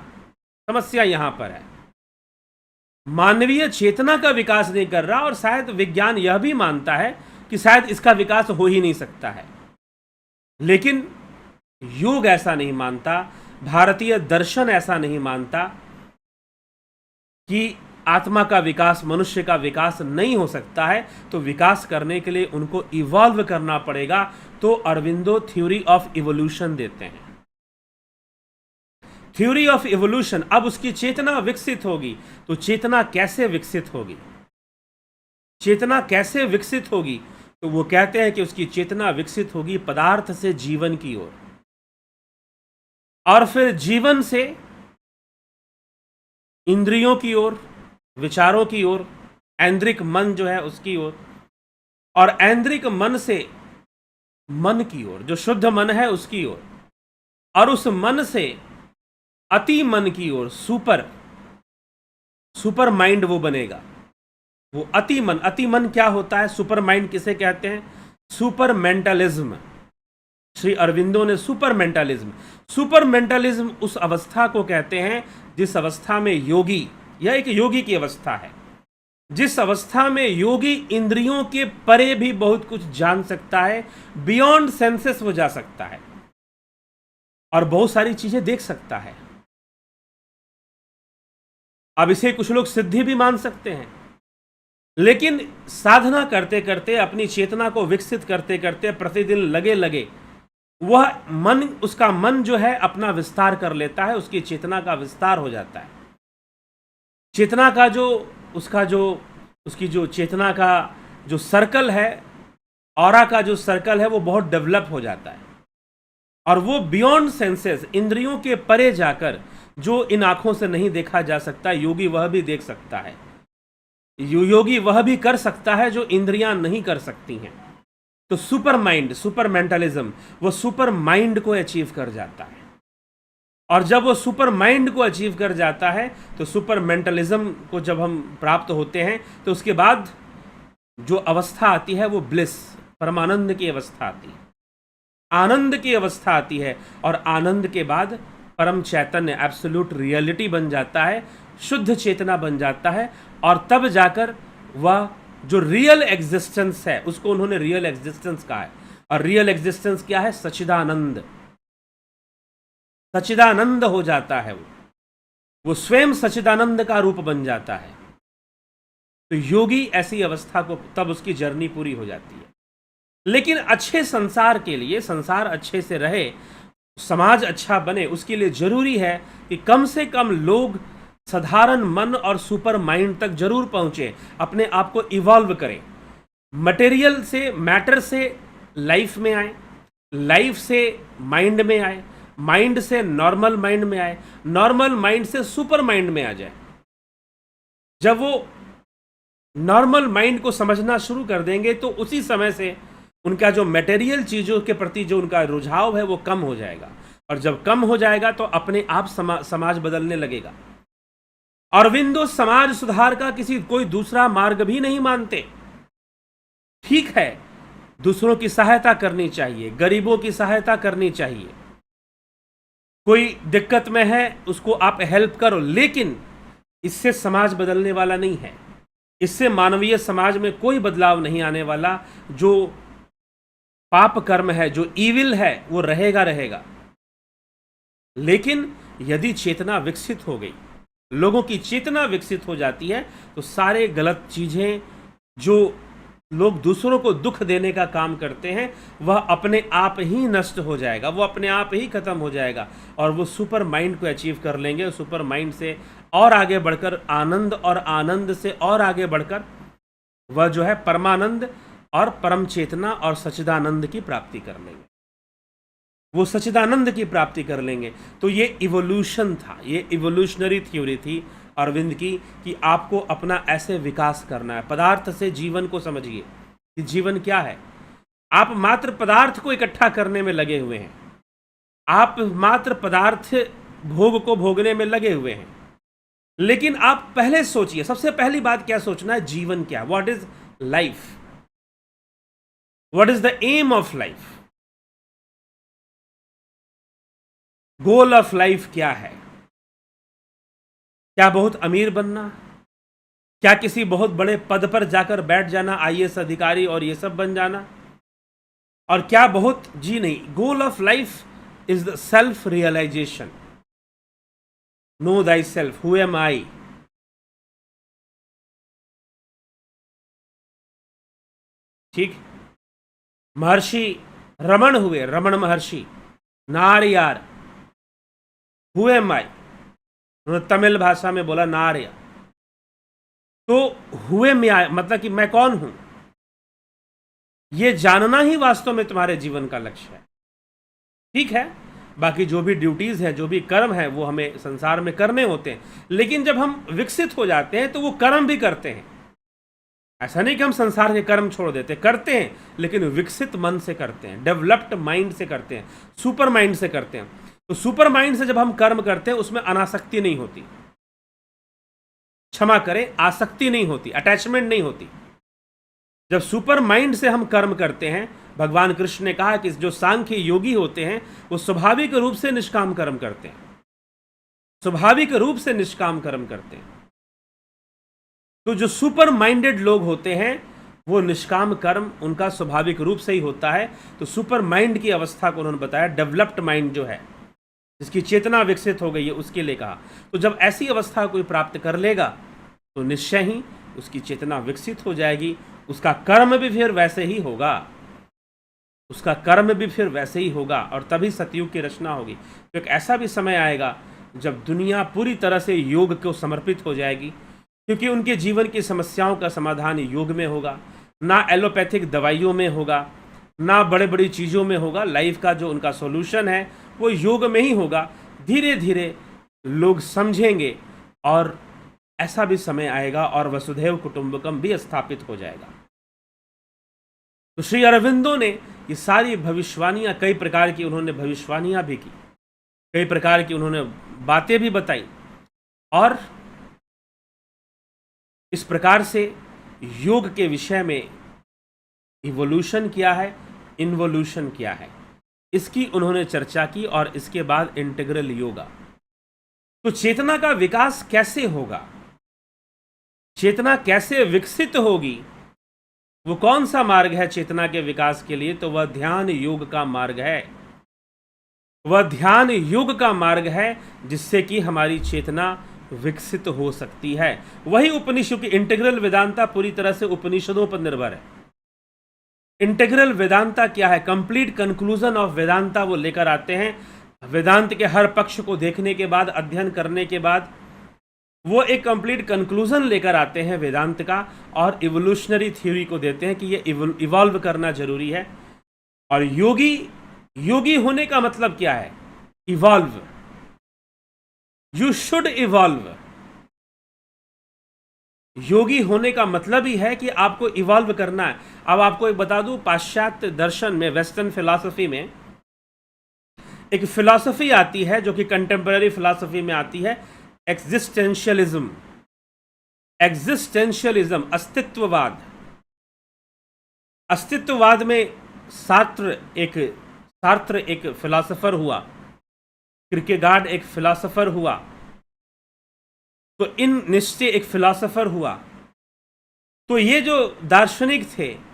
Speaker 1: समस्या यहां पर है। मानवीय चेतना का विकास नहीं कर रहा, और शायद विज्ञान यह भी मानता है कि शायद इसका विकास हो ही नहीं सकता है। लेकिन योग ऐसा नहीं मानता, भारतीय दर्शन ऐसा नहीं मानता कि आत्मा का विकास, मनुष्य का विकास नहीं हो सकता है। तो विकास करने के लिए उनको इवॉल्व करना पड़ेगा। तो अरविंदो थ्योरी ऑफ इवोल्यूशन देते हैं। थ्योरी ऑफ इवोल्यूशन, अब उसकी चेतना विकसित होगी। तो चेतना कैसे विकसित होगी? चेतना कैसे विकसित होगी? तो वो कहते हैं कि उसकी चेतना विकसित होगी पदार्थ से जीवन की ओर, और फिर जीवन से इंद्रियों की ओर, विचारों की ओर, ऐन्द्रिक मन जो है उसकी ओर, और ऐन्द्रिक मन से मन की ओर, जो शुद्ध मन है उसकी ओर, और उस मन से अति मन की ओर, सुपर माइंड वो बनेगा। वो अति मन, अति मन क्या होता है? सुपर माइंड किसे कहते हैं? Super mentalism. श्री अरविंदो ने सुपर मेंटलिज्म उस अवस्था को कहते हैं जिस अवस्था में योगी, यह एक योगी की अवस्था है, जिस अवस्था में योगी इंद्रियों के परे भी बहुत कुछ जान सकता है, बियॉन्ड सेंसेस वो जा सकता है, और बहुत सारी चीजें देख सकता है। अब इसे कुछ लोग सिद्धि भी मान सकते हैं, लेकिन साधना करते करते, अपनी चेतना को विकसित करते करते, प्रतिदिन लगे वह मन, उसका मन जो है अपना विस्तार कर लेता है, उसकी चेतना का विस्तार हो जाता है। चेतना का उसकी जो चेतना का जो सर्कल है, ऑरा का जो सर्कल है, वो बहुत डेवलप हो जाता है, और वो बियॉन्ड सेंसेस, इंद्रियों के परे जाकर, जो इन आंखों से नहीं देखा जा सकता, योगी वह भी देख सकता है। योगी वह भी कर सकता है जो इंद्रियां नहीं कर सकती हैं। तो सुपर माइंड, सुपर मेंटलिज्म, वो सुपर माइंड को अचीव कर जाता है, और जब वो सुपर माइंड को अचीव कर जाता है, तो सुपर मेंटलिज्म को जब हम प्राप्त होते हैं, तो उसके बाद जो अवस्था आती है वो ब्लिस, परमानंद की अवस्था आती है, आनंद की अवस्था आती है, और आनंद के बाद परम चैतन्य, एब्सोल्यूट रियलिटी बन जाता है, शुद्ध चेतना बन जाता है, और तब जाकर वह जो रियल एग्जिस्टेंस है, उसको उन्होंने रियल एग्जिस्टेंस कहा है। और रियल एग्जिस्टेंस क्या है? सच्चिदानंद। सच्चिदानंद हो जाता है वो स्वयं सच्चिदानंद का रूप बन जाता है। तो योगी ऐसी अवस्था को, तब उसकी जर्नी पूरी हो जाती है। लेकिन अच्छे संसार के लिए, संसार अच्छे से रहे, समाज अच्छा बने, उसके लिए जरूरी है कि कम से कम लोग साधारण मन और सुपर माइंड तक जरूर पहुंचे, अपने आप को इवॉल्व करें, मटेरियल से, मैटर से लाइफ में आए, लाइफ से माइंड में आए, माइंड से नॉर्मल माइंड में आए, नॉर्मल माइंड से सुपर माइंड में आ जाए। जब वो नॉर्मल माइंड को समझना शुरू कर देंगे, तो उसी समय से उनका जो मटेरियल चीजों के प्रति जो उनका रुझाव है वो कम हो जाएगा, और जब कम हो जाएगा तो अपने आप समाज बदलने लगेगा। अरविंदो समाज सुधार का कोई दूसरा मार्ग भी नहीं मानते। ठीक है, दूसरों की सहायता करनी चाहिए, गरीबों की सहायता करनी चाहिए, कोई दिक्कत में है उसको आप हेल्प करो, लेकिन इससे समाज बदलने वाला नहीं है। इससे मानवीय समाज में कोई बदलाव नहीं आने वाला। जो पाप कर्म है, जो ईविल है, वो रहेगा रहेगा। लेकिन यदि चेतना विकसित हो गई, लोगों की चेतना विकसित हो जाती है, तो सारे गलत चीजें जो लोग दूसरों को दुख देने का काम करते हैं, वह अपने आप ही नष्ट हो जाएगा, वो अपने आप ही खत्म हो जाएगा, और वो सुपर माइंड को अचीव कर लेंगे। सुपर माइंड से और आगे बढ़कर आनंद, और आनंद से और आगे बढ़कर वह जो है परमानंद और परम चेतना और सच्चिदानंद की प्राप्ति कर लेंगे। वो सच्चिदानंद की प्राप्ति कर लेंगे। तो ये इवोल्यूशन था, ये इवोल्यूशनरी थ्योरी थी अरविंद की, कि आपको अपना ऐसे विकास करना है। पदार्थ से जीवन को समझिए कि जीवन क्या है। आप मात्र पदार्थ को इकट्ठा करने में लगे हुए हैं, आप मात्र पदार्थ भोग को भोगने में लगे हुए हैं। लेकिन आप पहले सोचिए, सबसे पहली बात क्या सोचना है, जीवन क्या, what is life, what is the aim of life, goal of life क्या है। क्या बहुत अमीर बनना, क्या किसी बहुत बड़े पद पर जाकर बैठ जाना, आईएएस अधिकारी और ये सब बन जाना, और क्या बहुत जी नहीं। Goal of life is the self realization. Know thyself, who am I. ठीक, महर्षि रमण हुए, रमण महर्षि, नारयार, हु एम आई, उन्होंने तमिल भाषा में बोला नार्या। तो हुए मैं, मतलब कि मैं कौन हूं, यह जानना ही वास्तव में तुम्हारे जीवन का लक्ष्य है। ठीक है, बाकी जो भी ड्यूटीज हैं, जो भी कर्म है, वो हमें संसार में करने होते हैं। लेकिन जब हम विकसित हो जाते हैं तो वो कर्म भी करते हैं। ऐसा नहीं कि हम संसार के कर्म छोड़ देते, करते हैं, लेकिन विकसित मन से करते हैं, डेवलप्ड माइंड से करते हैं, सुपर माइंड से करते हैं। तो सुपर माइंड से जब हम कर्म करते हैं, उसमें अनासक्ति नहीं होती, क्षमा करें, आसक्ति नहीं होती, अटैचमेंट नहीं होती। जब सुपर माइंड से हम कर्म करते हैं, भगवान कृष्ण ने कहा कि जो सांख्य योगी होते हैं, वो स्वाभाविक रूप से निष्काम कर्म करते हैं, स्वाभाविक रूप से निष्काम कर्म करते हैं। तो जो सुपर माइंडेड लोग होते हैं, वो निष्काम कर्म उनका स्वाभाविक रूप से ही होता है। तो सुपर माइंड की अवस्था को उन्होंने बताया, डेवलप्ड माइंड जो है, जिसकी चेतना विकसित हो गई है, उसके लिए कहा। तो जब ऐसी अवस्था कोई प्राप्त कर लेगा, तो निश्चय ही उसकी चेतना विकसित हो जाएगी, उसका कर्म भी फिर वैसे ही होगा, उसका कर्म भी फिर वैसे ही होगा, और तभी सतयुग की रचना होगी। तो एक ऐसा भी समय आएगा जब दुनिया पूरी तरह से योग को समर्पित हो जाएगी, क्योंकि उनके जीवन की समस्याओं का समाधान योग में होगा, ना एलोपैथिक दवाइयों में होगा, ना बड़े बड़ी चीज़ों में होगा। लाइफ का जो उनका सॉल्यूशन है वो योग में ही होगा। धीरे धीरे लोग समझेंगे, और ऐसा भी समय आएगा और वसुधैव कुटुंबकम भी स्थापित हो जाएगा। तो श्री अरविंदो ने ये सारी भविष्यवाणियां, कई प्रकार की उन्होंने भविष्यवाणियां भी की, कई प्रकार की उन्होंने बातें भी बताई, और इस प्रकार से योग के विषय में इवोल्यूशन क्या है, इन्वोल्यूशन क्या है, इसकी उन्होंने चर्चा की। और इसके बाद इंटीग्रल योगा। तो चेतना का विकास कैसे होगा, चेतना कैसे विकसित होगी, वो कौन सा मार्ग है चेतना के विकास के लिए, तो वह ध्यान योग का मार्ग है। वह ध्यान योग का मार्ग है, जिससे कि हमारी चेतना विकसित हो सकती है। वही उपनिषद की इंटीग्रल वेदांता पूरी तरह से उपनिषदों पर निर्भर है। इंटीग्रल वेदांता क्या है, कंप्लीट कंक्लूजन ऑफ वेदांता वो लेकर आते हैं। वेदांत के हर पक्ष को देखने के बाद, अध्ययन करने के बाद, वो एक कंप्लीट कंक्लूजन लेकर आते हैं वेदांत का, और इवोल्यूशनरी थ्योरी को देते हैं कि ये इवॉल्व करना जरूरी है। और योगी होने का मतलब क्या है, इवॉल्व, यू शुड इवॉल्व। योगी होने का मतलब ही है कि आपको इवॉल्व करना है। अब आपको एक बता दूं, पाश्चात्य दर्शन में, वेस्टर्न फिलॉसफी में एक फिलॉसफी आती है जो कि कंटेम्पररी फिलॉसफी में आती है, एग्जिस्टेंशियलिज्म। एग्जिस्टेंशियलिज्म, अस्तित्ववाद। अस्तित्ववाद में सार्त्र एक फिलॉसफर हुआ, किर्केगार्ड एक फिलॉसफर हुआ, तो इन निश्चय एक फिलॉसफर हुआ। तो ये जो दार्शनिक थे,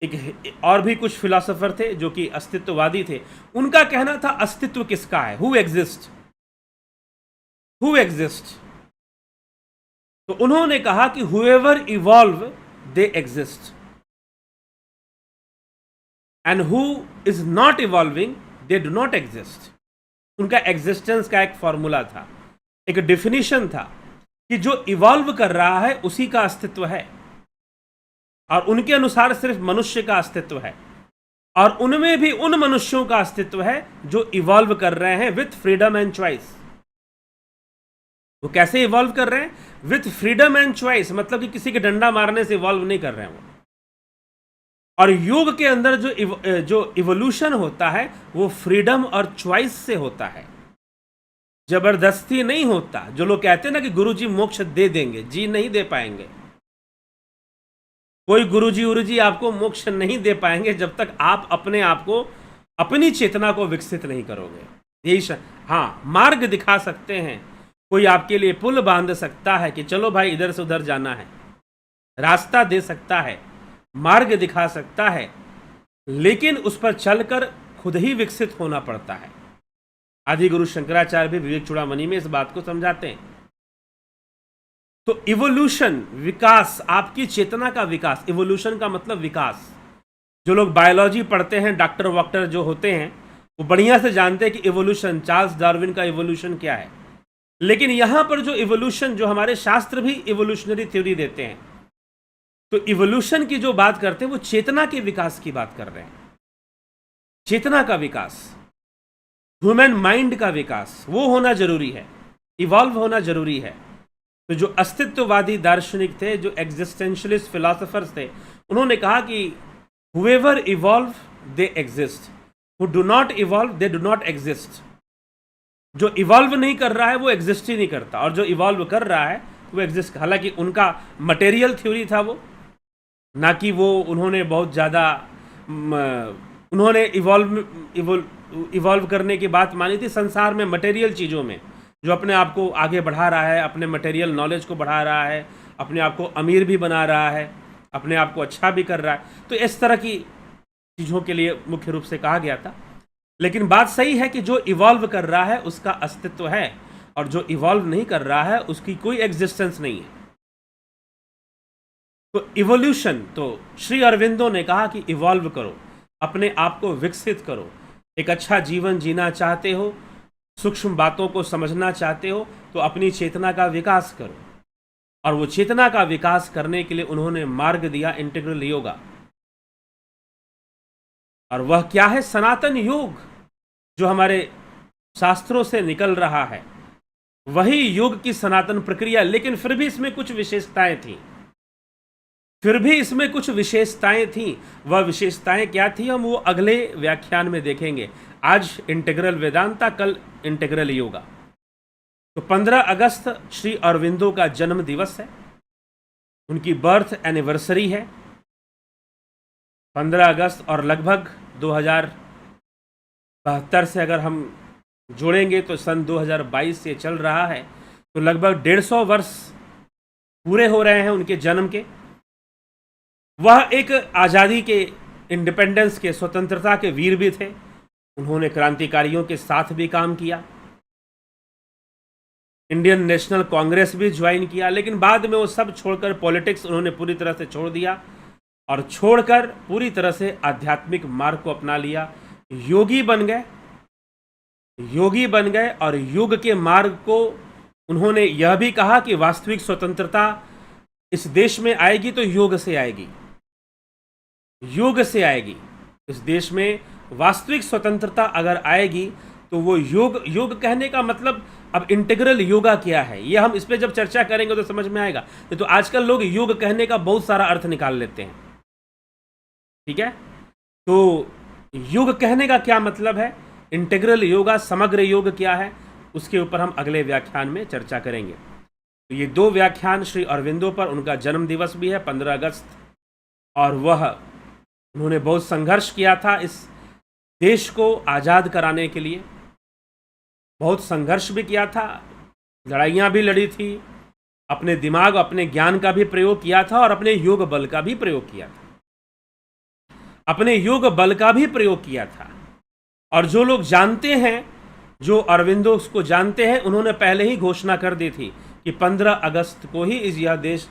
Speaker 1: एक और भी कुछ फिलोसोफर थे जो कि अस्तित्ववादी थे, उनका कहना था अस्तित्व किसका है, हु एग्जिस्ट, हु एग्जिस्ट। तो उन्होंने कहा कि whoever evolve they exist and who is not evolving they do not exist. उनका एग्जिस्टेंस का एक फॉर्मूला था, एक डिफिनीशन था कि जो इवॉल्व कर रहा है उसी का अस्तित्व है, और उनके अनुसार सिर्फ मनुष्य का अस्तित्व है, और उनमें भी उन मनुष्यों का अस्तित्व है जो इवॉल्व कर रहे हैं विथ फ्रीडम एंड चॉइस। वो कैसे इवॉल्व कर रहे हैं? विथ फ्रीडम एंड चॉइस, मतलब कि किसी के डंडा मारने से इवॉल्व नहीं कर रहे हैं वो। और योग के अंदर जो इवोल्यूशन होता है वो फ्रीडम और चॉइस से होता है, जबरदस्ती नहीं होता। जो लोग कहते हैं ना कि गुरुजी मोक्ष दे देंगे, जी नहीं दे पाएंगे। कोई गुरुजी उरुजी आपको मोक्ष नहीं दे पाएंगे जब तक आप अपने आप को, अपनी चेतना को विकसित नहीं करोगे। यही हाँ, मार्ग दिखा सकते हैं, कोई आपके लिए पुल बांध सकता है कि चलो भाई इधर से उधर जाना है, रास्ता दे सकता है, मार्ग दिखा सकता है, लेकिन उस पर चलकर खुद ही विकसित होना पड़ता है। आदि गुरु शंकराचार्य भी विवेक चूड़ामणि में इस बात को समझाते हैं। तो इवोल्यूशन, विकास, आपकी चेतना का विकास, इवोल्यूशन का मतलब विकास। जो लोग बायोलॉजी पढ़ते हैं, डॉक्टर वॉक्टर जो होते हैं, वो बढ़िया से जानते हैं कि इवोल्यूशन, चार्ल्स डार्विन का इवोल्यूशन क्या है। लेकिन यहां पर जो इवोल्यूशन, जो हमारे शास्त्र भी इवोल्यूशनरी थ्योरी देते हैं, तो इवोल्यूशन की जो बात करते हैं वो चेतना के विकास की बात कर रहे हैं। चेतना का विकास, ह्यूमन माइंड का विकास, वो होना जरूरी है, इवॉल्व होना जरूरी है। तो जो अस्तित्ववादी दार्शनिक थे, जो एग्जिस्टेंशियलिस्ट फिलोसोफर्स थे, उन्होंने कहा कि whoever evolve they exist, who do not evolve they do not exist. जो इवॉल्व नहीं कर रहा है वो एग्जिस्ट ही नहीं करता, और जो इवॉल्व कर रहा है वो एग्जिस्ट। हालांकि उनका मटेरियल थ्योरी था वो, ना कि वो उन्होंने बहुत ज़्यादा उन्होंने इवॉल्व करने की बात मानी थी संसार में, मटेरियल चीज़ों में, जो अपने आप को आगे बढ़ा रहा है, अपने मटेरियल नॉलेज को बढ़ा रहा है, अपने आप को अमीर भी बना रहा है, अपने आप को अच्छा भी कर रहा है। तो इस तरह की चीज़ों के लिए मुख्य रूप से कहा गया था। लेकिन बात सही है कि जो इवॉल्व कर रहा है उसका अस्तित्व है, और जो इवॉल्व नहीं कर रहा है उसकी कोई एग्जिस्टेंस नहीं है। तो इवोल्यूशन, तो श्री अरविंदो ने कहा कि इवॉल्व करो, अपने आप को विकसित करो। एक अच्छा जीवन जीना चाहते हो, सूक्ष्म बातों को समझना चाहते हो, तो अपनी चेतना का विकास करो। और वो चेतना का विकास करने के लिए उन्होंने मार्ग दिया, इंटीग्रल योगा। और वह क्या है? सनातन योग, जो हमारे शास्त्रों से निकल रहा है, वही योग की सनातन प्रक्रिया। लेकिन फिर भी इसमें कुछ विशेषताएं थी, वह विशेषताएं क्या थी हम वो अगले व्याख्यान में देखेंगे। आज इंटीग्रल वेदांता, कल इंटीग्रल योगा। तो 15 अगस्त श्री अरविंदो का जन्म दिवस है, उनकी बर्थ एनिवर्सरी है 15 अगस्त, और लगभग 2072 से अगर हम जोड़ेंगे तो सन 2022 से चल रहा है, तो लगभग 150 वर्ष पूरे हो रहे हैं उनके जन्म के। वह एक आज़ादी के, इंडिपेंडेंस के, स्वतंत्रता के वीर भी थे। उन्होंने क्रांतिकारियों के साथ भी काम किया, इंडियन नेशनल कांग्रेस भी ज्वाइन किया, लेकिन बाद में वो सब छोड़कर पॉलिटिक्स उन्होंने पूरी तरह से छोड़ दिया, और छोड़कर पूरी तरह से आध्यात्मिक मार्ग को अपना लिया। योगी बन गए, और योग के मार्ग को उन्होंने यह भी कहा कि वास्तविक स्वतंत्रता इस देश में आएगी तो योग से आएगी, इस देश में वास्तविक स्वतंत्रता अगर आएगी तो वो योग कहने का मतलब, अब इंटीग्रल योगा क्या है, ये हम इस पे जब चर्चा करेंगे तो समझ में आएगा। तो आजकल लोग योग कहने का बहुत सारा अर्थ निकाल लेते हैं, ठीक है। तो योग कहने का क्या मतलब है, इंटीग्रल योगा, समग्र योग क्या है, उसके ऊपर हम अगले व्याख्यान में चर्चा करेंगे। तो ये 2 व्याख्यान श्री अरविंदो पर, उनका जन्म दिवस भी है 15 अगस्त, और उन्होंने बहुत संघर्ष किया था इस देश को आज़ाद कराने के लिए, बहुत संघर्ष भी किया था, लड़ाइयाँ भी लड़ी थी, अपने दिमाग, अपने ज्ञान का भी प्रयोग किया था और अपने योग बल का भी प्रयोग किया था, अपने योग बल का भी प्रयोग किया था। और जो लोग जानते हैं, जो अरविंदो को जानते हैं, उन्होंने पहले ही घोषणा कर दी थी कि 15 अगस्त को ही यह देश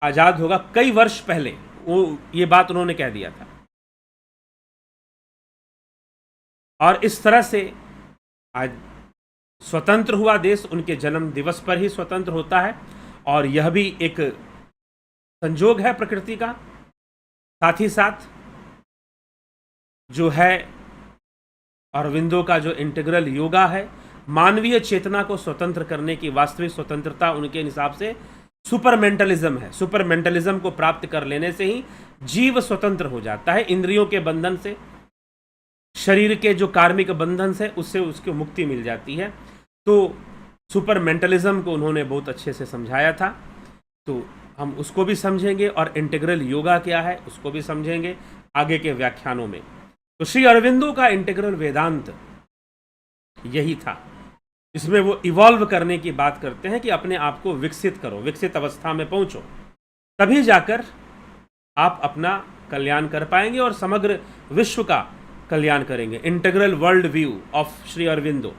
Speaker 1: आजाद होगा। कई वर्ष पहले वो ये बात उन्होंने कह दिया था। और इस तरह से आज स्वतंत्र हुआ देश, उनके जन्म दिवस पर ही स्वतंत्र होता है। और यह भी एक संजोग है प्रकृति का। साथ ही साथ जो है अरविंदो का जो इंटीग्रल योगा है, मानवीय चेतना को स्वतंत्र करने की वास्तविक स्वतंत्रता उनके हिसाब से सुपर मेंटलिज्म है। सुपर मेंटलिज्म को प्राप्त कर लेने से ही जीव स्वतंत्र हो जाता है, इंद्रियों के बंधन से, शरीर के जो कार्मिक बंधन से, उससे उसको मुक्ति मिल जाती है। तो सुपर मेंटलिज्म को उन्होंने बहुत अच्छे से समझाया था। तो हम उसको भी समझेंगे और इंटीग्रल योगा क्या है उसको भी समझेंगे आगे के व्याख्यानों में। तो श्री अरविंदो का इंटीग्रल वेदांत यही था। इसमें वो इवॉल्व करने की बात करते हैं कि अपने आप को विकसित करो, विकसित अवस्था में पहुंचो, तभी जाकर आप अपना कल्याण कर पाएंगे और समग्र विश्व का कल्याण करेंगे। Integral world view of Shri Aurobindo,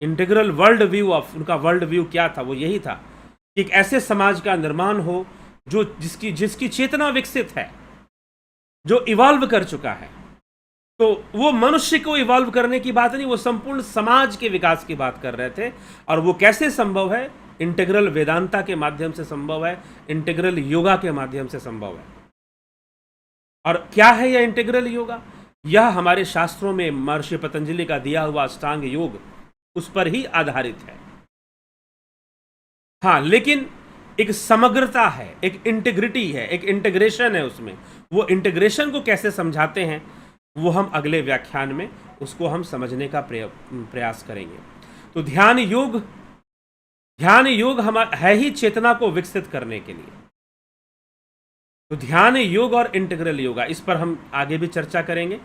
Speaker 1: integral world view of, उनका वर्ल्ड व्यू क्या था? वो यही था कि एक ऐसे समाज का निर्माण हो जो जिसकी चेतना विकसित है, जो इवॉल्व कर चुका है। तो वो मनुष्य को इवॉल्व करने की बात नहीं, वो संपूर्ण समाज के विकास की बात कर रहे थे। और वो कैसे संभव है? इंटीग्रल वेदांता के माध्यम से संभव है, इंटीग्रल योगा के माध्यम से संभव है। और क्या है यह इंटीग्रल योगा? यह हमारे शास्त्रों में महर्षि पतंजलि का दिया हुआ अष्टांग योग उस पर ही आधारित है। हाँ, लेकिन एक समग्रता है, एक इंटीग्रिटी है, एक इंटीग्रेशन है उसमें। वो इंटीग्रेशन को कैसे समझाते हैं वो हम अगले व्याख्यान में उसको हम समझने का प्रयास करेंगे। तो ध्यान योग है ही चेतना को विकसित करने के लिए। तो ध्यान योग और इंटीग्रल योगा, इस पर हम आगे भी चर्चा करेंगे।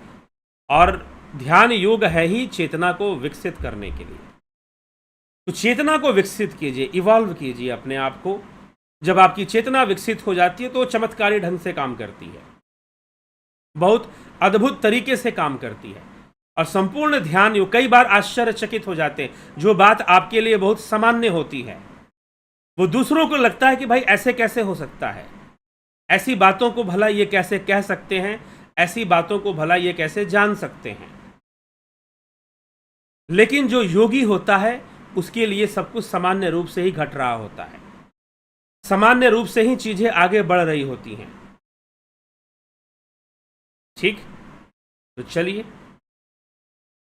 Speaker 1: और ध्यान योग है ही चेतना को विकसित करने के लिए। तो चेतना को विकसित कीजिए, इवॉल्व कीजिए अपने आप को। जब आपकी चेतना विकसित हो जाती है तो चमत्कारी ढंग से काम करती है, बहुत अद्भुत तरीके से काम करती है। और संपूर्ण ध्यान योग, कई बार आश्चर्यचकित हो जाते हैं। जो बात आपके लिए बहुत सामान्य होती है वो दूसरों को लगता है कि भाई ऐसे कैसे हो सकता है, ऐसी बातों को भला ये कैसे कह सकते हैं, ऐसी बातों को भला ये कैसे जान सकते हैं। लेकिन जो योगी होता है उसके लिए सब कुछ सामान्य रूप से ही घट रहा होता है, सामान्य रूप से ही चीजें आगे बढ़ रही होती हैं। ठीक, तो चलिए,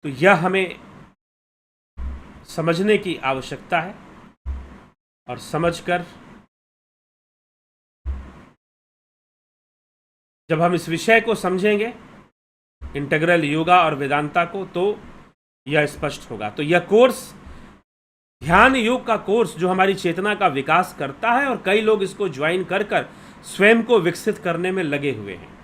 Speaker 1: तो यह हमें समझने की आवश्यकता है। और समझकर जब हम इस विषय को समझेंगे, इंटीग्रल योगा और वेदांता को, तो यह स्पष्ट होगा। तो यह कोर्स, ध्यान योग का कोर्स, जो हमारी चेतना का विकास करता है, और कई लोग इसको ज्वाइन कर स्वयं को विकसित करने में लगे हुए हैं।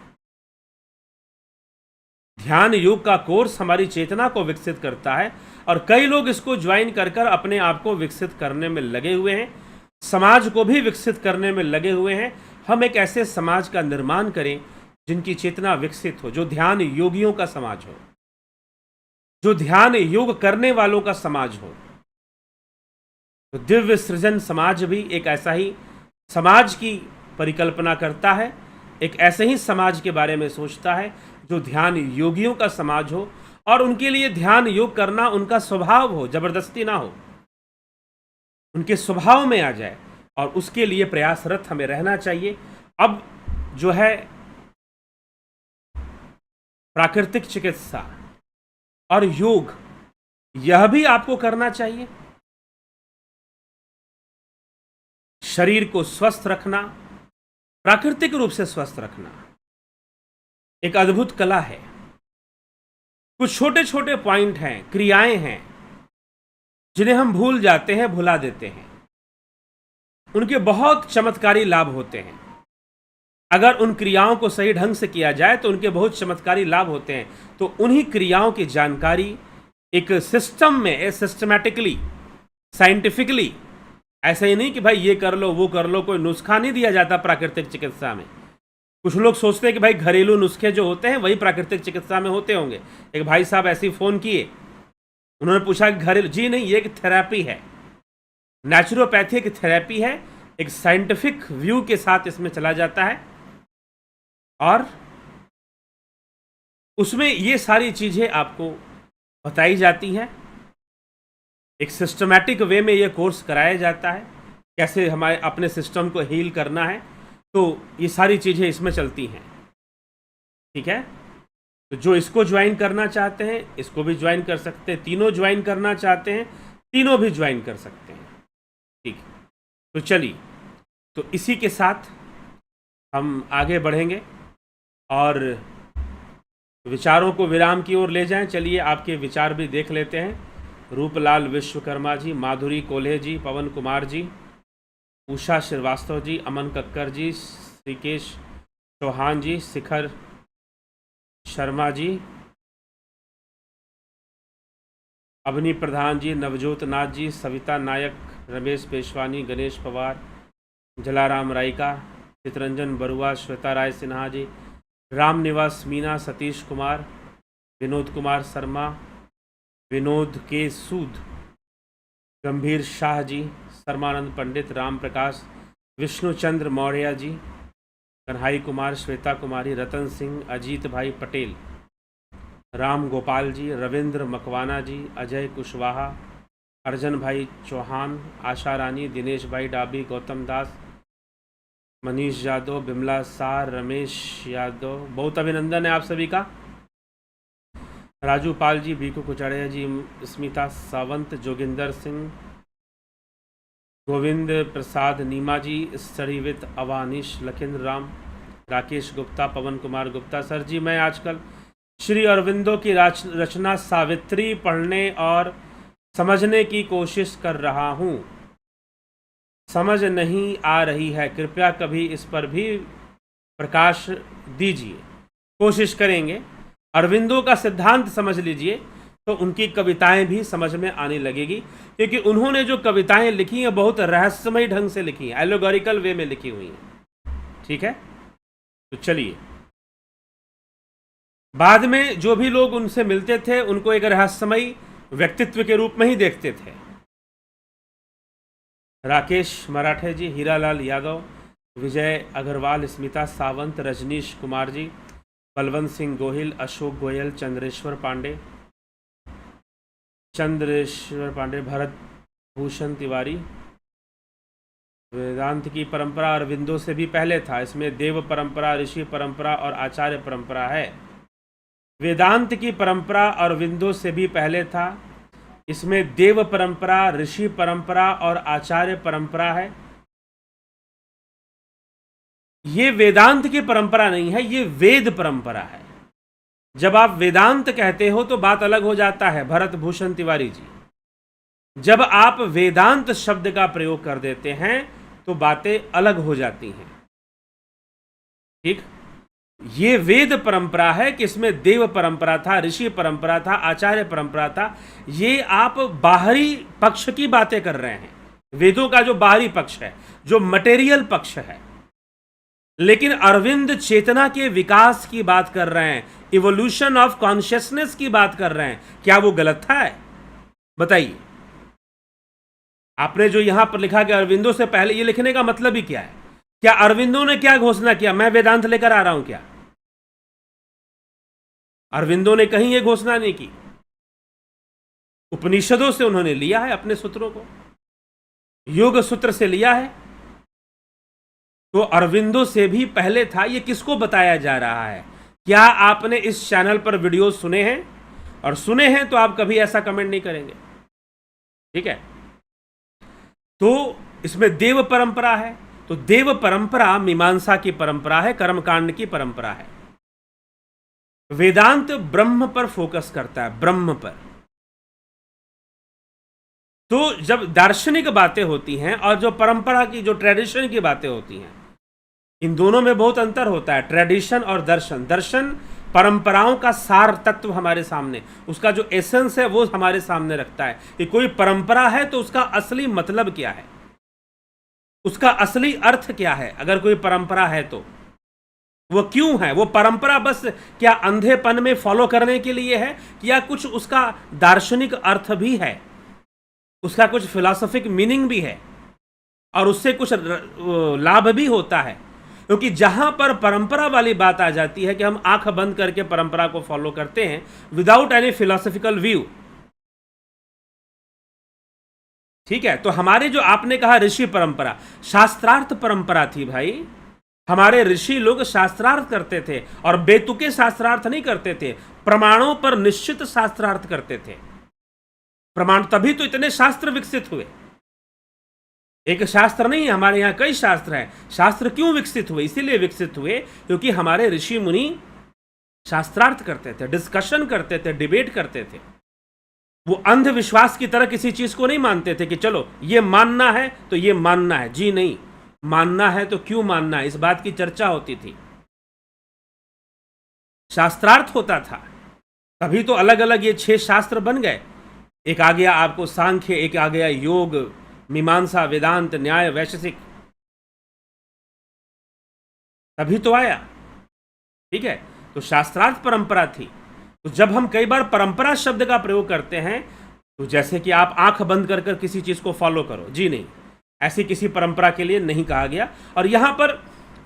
Speaker 1: ध्यान योग का कोर्स हमारी चेतना को विकसित करता है और कई लोग इसको ज्वाइन कर अपने आप को विकसित करने में लगे हुए हैं, समाज को भी विकसित करने में लगे हुए हैं। हम एक ऐसे समाज का निर्माण करें जिनकी चेतना विकसित हो, जो ध्यान योगियों का समाज हो, जो ध्यान योग करने वालों का समाज हो। तो दिव्य सृजन समाज भी एक ऐसा ही समाज की परिकल्पना करता है, एक ऐसे ही समाज के बारे में सोचता है जो ध्यान योगियों का समाज हो, और उनके लिए ध्यान योग करना उनका स्वभाव हो, जबरदस्ती ना हो, उनके स्वभाव में आ जाए। और उसके लिए प्रयासरत हमें रहना चाहिए। अब जो है प्राकृतिक चिकित्सा और योग, यह भी आपको करना चाहिए। शरीर को स्वस्थ रखना, प्राकृतिक रूप से स्वस्थ रखना एक अद्भुत कला है। कुछ छोटे छोटे पॉइंट हैं, क्रियाएं हैं, जिन्हें हम भूल जाते हैं, भुला देते हैं। उनके बहुत चमत्कारी लाभ होते हैं। अगर उन क्रियाओं को सही ढंग से किया जाए तो उनके बहुत चमत्कारी लाभ होते हैं। तो उन्हीं क्रियाओं की जानकारी एक सिस्टम में, सिस्टमैटिकली, साइंटिफिकली ऐसा ही नहीं कि भाई ये कर लो वो कर लो, कोई नुस्खा नहीं दिया जाता प्राकृतिक चिकित्सा में। कुछ लोग सोचते हैं कि भाई घरेलू नुस्खे जो होते हैं वही प्राकृतिक चिकित्सा में होते होंगे। एक भाई साहब ऐसे ही फ़ोन किए, उन्होंने पूछा कि घरेलू, जी नहीं, ये एक थेरेपी है, नेचुरोपैथी एक थेरेपी है, एक साइंटिफिक व्यू के साथ इसमें चला जाता है और उसमें ये सारी चीज़ें आपको बताई जाती हैं। एक सिस्टमैटिक वे में ये कोर्स कराया जाता है, कैसे हमारे अपने सिस्टम को हील करना है, तो ये सारी चीज़ें इसमें चलती हैं। ठीक है, तो जो इसको ज्वाइन करना चाहते हैं इसको भी ज्वाइन कर सकते हैं, तीनों ज्वाइन करना चाहते हैं तीनों भी ज्वाइन कर सकते हैं। ठीक, तो चलिए, तो इसी के साथ हम आगे बढ़ेंगे और विचारों को विराम की ओर ले जाएं। चलिए आपके विचार भी देख लेते हैं। रूपलाल विश्वकर्मा जी, माधुरी कोल्हे जी, पवन कुमार जी, उषा श्रीवास्तव जी, अमन कक्कर जी, श्रीकेश चौहान जी, शिखर शर्मा जी, अवनी प्रधान जी, नवजोत नाथ जी, सविता नायक, रमेश पेशवानी, गणेश पवार, जलाराम रायका, चितरंजन बरुआ, श्वेता राय सिन्हा जी, राम निवास मीना, सतीश कुमार, विनोद कुमार शर्मा, विनोद के सूद, गंभीर शाह जी, शर्मानंद पंडित, राम प्रकाश, विष्णुचंद्र मौर्य जी, कन्हाई कुमार, श्वेता कुमारी, रतन सिंह, अजीत भाई पटेल, राम गोपाल जी, रविंद्र मकवाना जी, अजय कुशवाहा, अर्जन भाई चौहान, आशा रानी, दिनेश भाई डाबी, गौतम दास, मनीष यादव, बिमला सार, रमेश यादव, बहुत अभिनंदन है आप सभी का। राजू पाल जी, बीकू कुचाड़िया जी, स्मिता सावंत, जोगिंदर सिंह, गोविंद प्रसाद नीमा जी, सरीवित अवानिश, लखिंद्र राम, राकेश गुप्ता, पवन कुमार गुप्ता। सर जी, मैं आजकल श्री अरविंदो की रचना सावित्री पढ़ने और समझने की कोशिश कर रहा हूँ, समझ नहीं आ रही है, कृपया कभी इस पर भी प्रकाश दीजिए। कोशिश करेंगे। अरविंदो का सिद्धांत समझ लीजिए तो उनकी कविताएं भी समझ में आने लगेगी, क्योंकि उन्होंने जो कविताएं लिखी हैं बहुत रहस्यमय ढंग से लिखी हैं, एलोगोरिकल वे में लिखी हुई हैं। ठीक है, तो चलिए, बाद में जो भी लोग उनसे मिलते थे उनको एक रहस्यमय व्यक्तित्व के रूप में ही देखते थे। राकेश मराठे जी, हीरालाल यादव, विजय अग्रवाल, स्मिता सावंत, रजनीश कुमार जी, बलवंत सिंह गोहिल, अशोक गोयल, चंद्रेश्वर पांडे, भरत भूषण तिवारी। वेदांत की परंपरा अरविंदो से भी पहले था, इसमें देव परंपरा, ऋषि परंपरा और आचार्य परंपरा है। वेदांत की परंपरा अरविंदो से भी पहले था, इसमें देव परंपरा, ऋषि परंपरा और आचार्य परंपरा है। ये वेदांत की परंपरा नहीं है, ये वेद परंपरा है। जब आप वेदांत कहते हो तो बात अलग हो जाता है भरत भूषण तिवारी जी। जब आप वेदांत शब्द का प्रयोग कर देते हैं तो बातें अलग हो जाती हैं। ठीक, ये वेद परंपरा है कि इसमें देव परंपरा था, ऋषि परंपरा था, आचार्य परंपरा था। ये आप बाहरी पक्ष की बातें कर रहे हैं, वेदों का जो बाहरी पक्ष है, जो मटेरियल पक्ष है। लेकिन अरविंद चेतना के विकास की बात कर रहे हैं, इवोल्यूशन ऑफ कॉन्शियसनेस की बात कर रहे हैं। क्या वो गलत था? बताइए। आपने जो यहां पर लिखा कि अरविंदो से पहले, ये लिखने का मतलब ही क्या है? क्या अरविंदो ने क्या घोषणा किया, मैं वेदांत लेकर आ रहा हूं? क्या अरविंदो ने कहीं यह घोषणा नहीं की। उपनिषदों से उन्होंने लिया है, अपने सूत्रों को योग सूत्र से लिया है। तो अरविंदो से भी पहले था। ये किसको बताया जा रहा है? क्या आपने इस चैनल पर वीडियो सुने हैं? और सुने हैं तो आप कभी ऐसा कमेंट नहीं करेंगे। ठीक है, तो इसमें देव परंपरा है, तो देव परंपरा मीमांसा की परंपरा है, कर्मकांड की परंपरा है। वेदांत ब्रह्म पर फोकस करता है, ब्रह्म पर। तो जब दार्शनिक बातें होती हैं और जो परंपरा की, जो ट्रेडिशन की बातें होती हैं, इन दोनों में बहुत अंतर होता है। ट्रेडिशन और दर्शन। दर्शन परंपराओं का सार तत्व हमारे सामने, उसका जो एसेंस है वो हमारे सामने रखता है कि कोई परंपरा है तो उसका असली मतलब क्या है। उसका असली अर्थ क्या है? अगर कोई परंपरा है तो वो क्यों है? वो परंपरा बस क्या अंधेपन में फॉलो करने के लिए है, या कुछ उसका दार्शनिक अर्थ भी है, उसका कुछ फिलॉसफिक मीनिंग भी है, और उससे कुछ लाभ भी होता है? क्योंकि जहां पर परंपरा वाली बात आ जाती है कि हम आंख बंद करके परंपरा को फॉलो करते हैं विदाउट एनी फिलॉसफिकल व्यू, ठीक है, तो हमारे जो आपने कहा ऋषि परंपरा, शास्त्रार्थ परंपरा थी भाई। हमारे ऋषि लोग शास्त्रार्थ करते थे, और बेतुके शास्त्रार्थ नहीं करते थे, प्रमाणों पर निश्चित शास्त्रार्थ करते थे। प्रमाण, तभी तो इतने शास्त्र विकसित हुए। एक शास्त्र नहीं, हमारे यहां कई शास्त्र हैं। शास्त्र क्यों विकसित हुए? इसीलिए विकसित हुए क्योंकि हमारे ऋषि मुनि शास्त्रार्थ करते थे, डिस्कशन करते थे, डिबेट करते थे। वो अंधविश्वास की तरह किसी चीज को नहीं मानते थे कि चलो ये मानना है तो ये मानना है। जी नहीं, मानना है तो क्यों मानना है, इस बात की चर्चा होती थी, शास्त्रार्थ होता था। तभी तो अलग अलग ये 6 शास्त्र बन गए। एक आ गया आपको सांख्य, एक आ गया योग, मीमांसा, वेदांत, न्याय, वैशेषिक, तभी तो आया। ठीक है, तो शास्त्रार्थ परंपरा थी। तो जब हम कई बार परंपरा शब्द का प्रयोग करते हैं तो जैसे कि आप आंख बंद कर किसी चीज को फॉलो करो, जी नहीं, ऐसी किसी परंपरा के लिए नहीं कहा गया। और यहां पर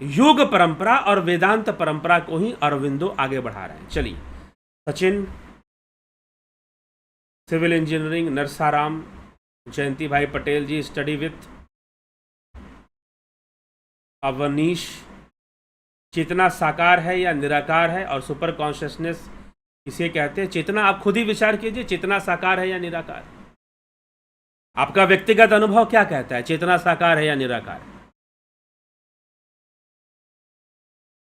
Speaker 1: योग परंपरा और वेदांत परंपरा को ही अरविंदो आगे बढ़ा रहे हैं। चलिए, सचिन, सिविल इंजीनियरिंग, नरसाराम, जयंती भाई पटेल जी, स्टडी विथ अवनीश, चेतना साकार है या निराकार है, और सुपर कॉन्शियसनेस इसे कहते हैं। चेतना, आप खुद ही विचार कीजिए, चेतना साकार है या निराकार? आपका व्यक्तिगत अनुभव क्या कहता है, चेतना साकार है या निराकार?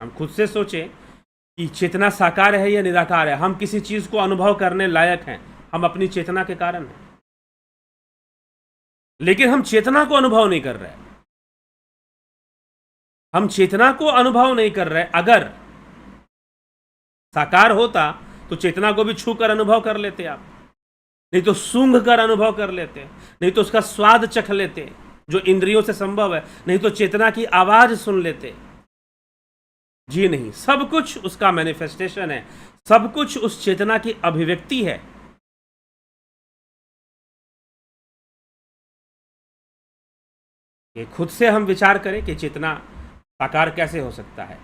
Speaker 1: हम खुद से सोचें कि चेतना साकार है या निराकार है। हम किसी चीज को अनुभव करने लायक हैं, हम अपनी चेतना के कारण हैं, लेकिन हम चेतना को अनुभव नहीं कर रहे। हम चेतना को अनुभव नहीं कर रहे। अगर साकार होता तो चेतना को भी छू कर अनुभव कर लेते आप, नहीं तो सूंघ कर अनुभव कर लेते, नहीं तो उसका स्वाद चख लेते जो इंद्रियों से संभव है, नहीं तो चेतना की आवाज सुन लेते। जी नहीं, सब कुछ उसका मैनिफेस्टेशन है, सब कुछ उस चेतना की अभिव्यक्ति है। ये खुद से हम विचार करें कि चेतना साकार कैसे हो सकता है।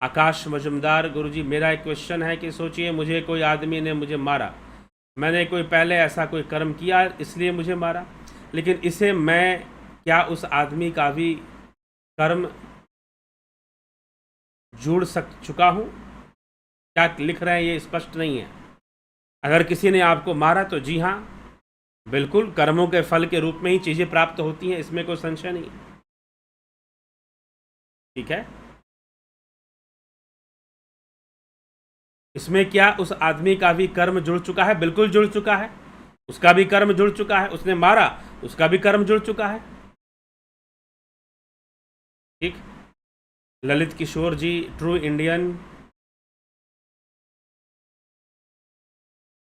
Speaker 1: आकाश मजुमदार, गुरुजी मेरा एक क्वेश्चन है कि सोचिए मुझे कोई आदमी ने मुझे मारा, मैंने कोई पहले ऐसा कोई कर्म किया इसलिए मुझे मारा, लेकिन इसे मैं क्या उस आदमी का भी कर्म जुड़ चुका हूँ? क्या लिख रहे हैं ये स्पष्ट नहीं है। अगर किसी ने आपको मारा तो जी हाँ, बिल्कुल कर्मों के फल के रूप में ही चीज़ें प्राप्त होती हैं, इसमें कोई संशय नहीं है। ठीक है, इसमें क्या उस आदमी का भी कर्म जुड़ चुका है? बिल्कुल जुड़ चुका है, उसका भी कर्म जुड़ चुका है। उसने मारा, उसका भी कर्म जुड़ चुका है। ठीक, ललित किशोर जी, ट्रू इंडियन,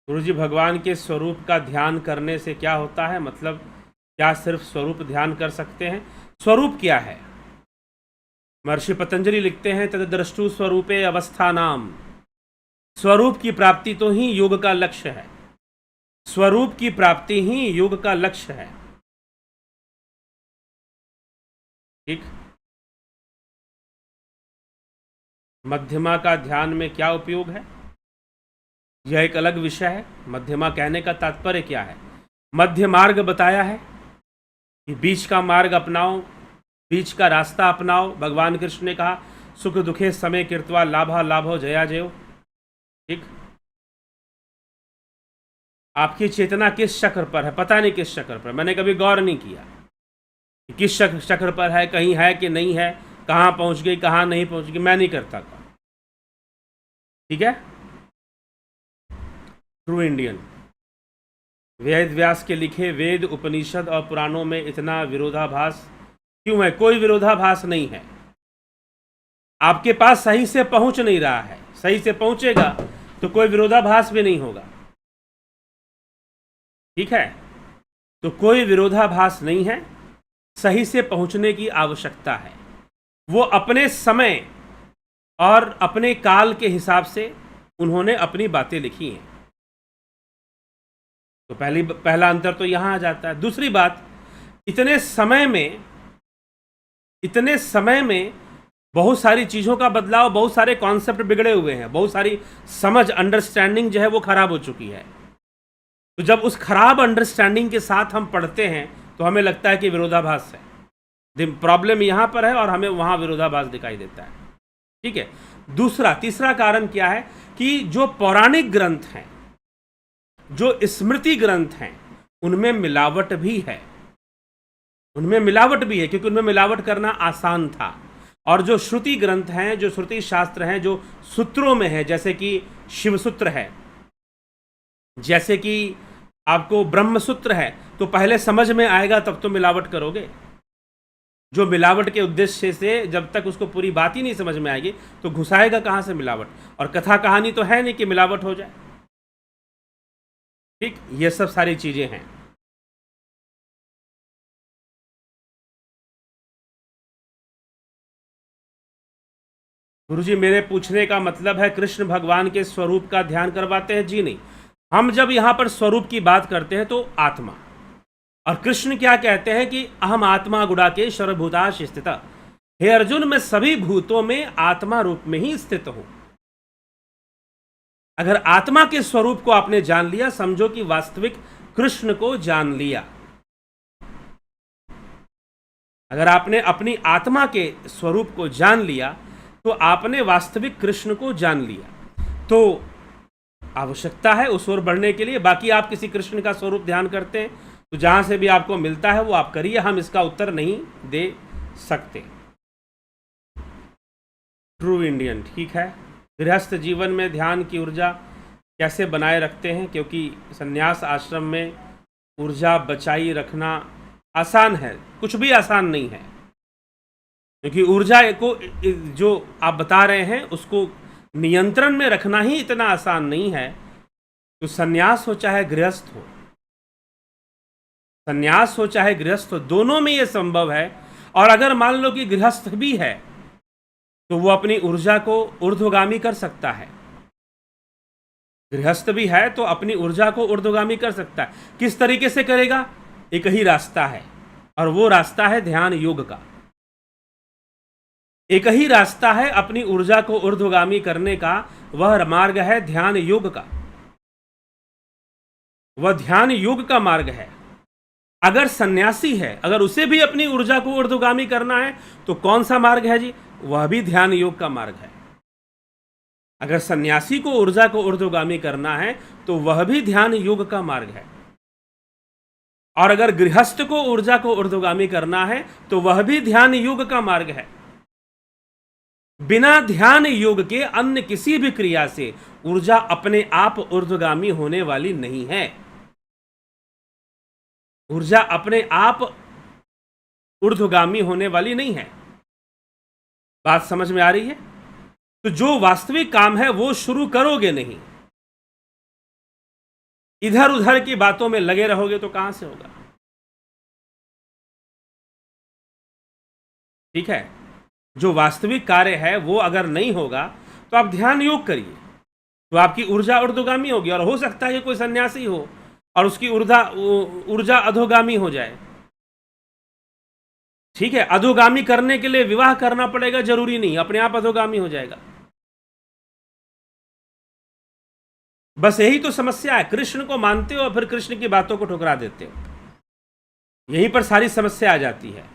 Speaker 1: गुरुजी भगवान के स्वरूप का ध्यान करने से क्या होता है? मतलब क्या सिर्फ स्वरूप ध्यान कर सकते हैं? स्वरूप क्या है? महर्षि पतंजलि लिखते हैं, तद्द्रष्टु स्वरूपे अवस्था नाम। स्वरूप की प्राप्ति तो ही योग का लक्ष्य है, स्वरूप की प्राप्ति ही योग का लक्ष्य है। ठीक, मध्यमा का ध्यान में क्या उपयोग है, यह एक अलग विषय है। मध्यमा कहने का तात्पर्य क्या है? मध्य मार्ग बताया है कि बीच का मार्ग अपनाओ, बीच का रास्ता अपनाओ। भगवान कृष्ण ने कहा, सुख दुखे समय कृत्वा लाभा लाभो जया जयो। ठीक, आपकी चेतना किस चक्र पर है? पता नहीं किस चक्र पर, मैंने कभी गौर नहीं किया कि किस चक्र पर है, कहीं है कि नहीं है, कहाँ पहुंच गई, कहाँ नहीं पहुंच गई, मैं नहीं करता। ठीक है, ट्रू इंडियन, वेद व्यास के लिखे वेद, उपनिषद और पुराणों में इतना विरोधाभास क्यों है? कोई विरोधाभास नहीं है, आपके पास सही से पहुंच नहीं रहा है। सही से पहुंचेगा तो कोई विरोधाभास भी नहीं होगा। ठीक है, तो कोई विरोधाभास नहीं है। सही से पहुंचने की आवश्यकता है। वो अपने समय और अपने काल के हिसाब से उन्होंने अपनी बातें लिखी हैं। तो पहला अंतर तो यहां आ जाता है। दूसरी बात, इतने समय में बहुत सारी चीज़ों का बदलाव, बहुत सारे कॉन्सेप्ट बिगड़े हुए हैं, बहुत सारी समझ, अंडरस्टैंडिंग जो है वो खराब हो चुकी है। तो जब उस खराब अंडरस्टैंडिंग के साथ हम पढ़ते हैं तो हमें लगता है कि विरोधाभास है। प्रॉब्लम यहाँ पर है और हमें वहाँ विरोधाभास दिखाई देता है। ठीक है। तीसरा कारण क्या है कि जो पौराणिक ग्रंथ हैं, जो स्मृति ग्रंथ हैं, उनमें मिलावट भी है। क्योंकि उनमें मिलावट करना आसान था। और जो श्रुति ग्रंथ हैं, जो श्रुति शास्त्र हैं, जो सूत्रों में है, जैसे कि शिव सूत्र है, जैसे कि आपको ब्रह्म सूत्र है, तो पहले समझ में आएगा तब तो मिलावट करोगे। जो मिलावट के उद्देश्य से जब तक उसको पूरी बात ही नहीं समझ में आएगी तो घुसाएगा कहां से मिलावट। और कथा कहानी तो है नहीं कि मिलावट हो जाए। ठीक, ये सब सारी चीजें हैं। गुरुजी, मेरे पूछने का मतलब है कृष्ण भगवान के स्वरूप का ध्यान करवाते हैं? जी नहीं। हम जब यहां पर स्वरूप की बात करते हैं तो आत्मा, और कृष्ण क्या कहते हैं कि अहम आत्मा गुड़ाके सर्वभूताश स्थित। हे अर्जुन, मैं सभी भूतों में आत्मा रूप में ही स्थित हूं। अगर आत्मा के स्वरूप को आपने जान लिया, समझो कि वास्तविक कृष्ण को जान लिया। अगर आपने अपनी आत्मा के स्वरूप को जान लिया तो आपने वास्तविक कृष्ण को जान लिया। तो आवश्यकता है उस ओर बढ़ने के लिए। बाकी आप किसी कृष्ण का स्वरूप ध्यान करते हैं तो जहां से भी आपको मिलता है वो आप करिए, हम इसका उत्तर नहीं दे सकते। ट्रू इंडियन, ठीक है। गृहस्थ जीवन में ध्यान की ऊर्जा कैसे बनाए रखते हैं? क्योंकि संन्यास आश्रम में ऊर्जा बचाई रखना आसान है, कुछ भी आसान नहीं है। क्योंकि ऊर्जा को जो आप बता रहे हैं उसको नियंत्रण में रखना ही इतना आसान नहीं है। तो संन्यास हो चाहे गृहस्थ हो, दोनों में ये संभव है। और अगर मान लो कि गृहस्थ भी है तो वो अपनी ऊर्जा को ऊर्ध्वगामी कर सकता है। गृहस्थ भी है तो अपनी ऊर्जा को ऊर्ध्वगामी कर सकता है। किस तरीके से करेगा? एक ही रास्ता है, और वो रास्ता है ध्यान योग का। एक ही रास्ता है अपनी ऊर्जा को ऊर्ध्वगामी करने का, वह मार्ग है ध्यान योग का। वह ध्यान योग का मार्ग है। अगर सन्यासी है, अगर उसे भी अपनी ऊर्जा को ऊर्ध्वगामी करना है तो कौन सा मार्ग है जी? वह भी ध्यान योग का मार्ग है। अगर सन्यासी को ऊर्जा को ऊर्ध्वगामी करना है तो वह भी ध्यान योग का मार्ग है। और अगर गृहस्थ को ऊर्जा को ऊर्ध्वगामी करना है तो वह भी ध्यान योग का मार्ग है। बिना ध्यान योग के अन्य किसी भी क्रिया से ऊर्जा अपने आप ऊर्ध्वगामी होने वाली नहीं है। ऊर्जा अपने आप ऊर्ध्वगामी होने वाली नहीं है। बात समझ में आ रही है? तो जो वास्तविक काम है वो शुरू करोगे नहीं, इधर उधर की बातों में लगे रहोगे तो कहां से होगा? ठीक है। जो वास्तविक कार्य है वो अगर नहीं होगा तो आप ध्यान योग करिए, तो आपकी ऊर्जा ऊर्ध्वगामी होगी। और हो सकता है कि कोई सन्यासी हो और उसकी ऊर्जा अधोगामी हो जाए। ठीक है, अधोगामी करने के लिए विवाह करना पड़ेगा, जरूरी नहीं, अपने आप अधोगामी हो जाएगा। बस यही तो समस्या है। कृष्ण को मानते हो और फिर कृष्ण की बातों को ठुकरा देते हो, यहीं पर सारी समस्या आ जाती है।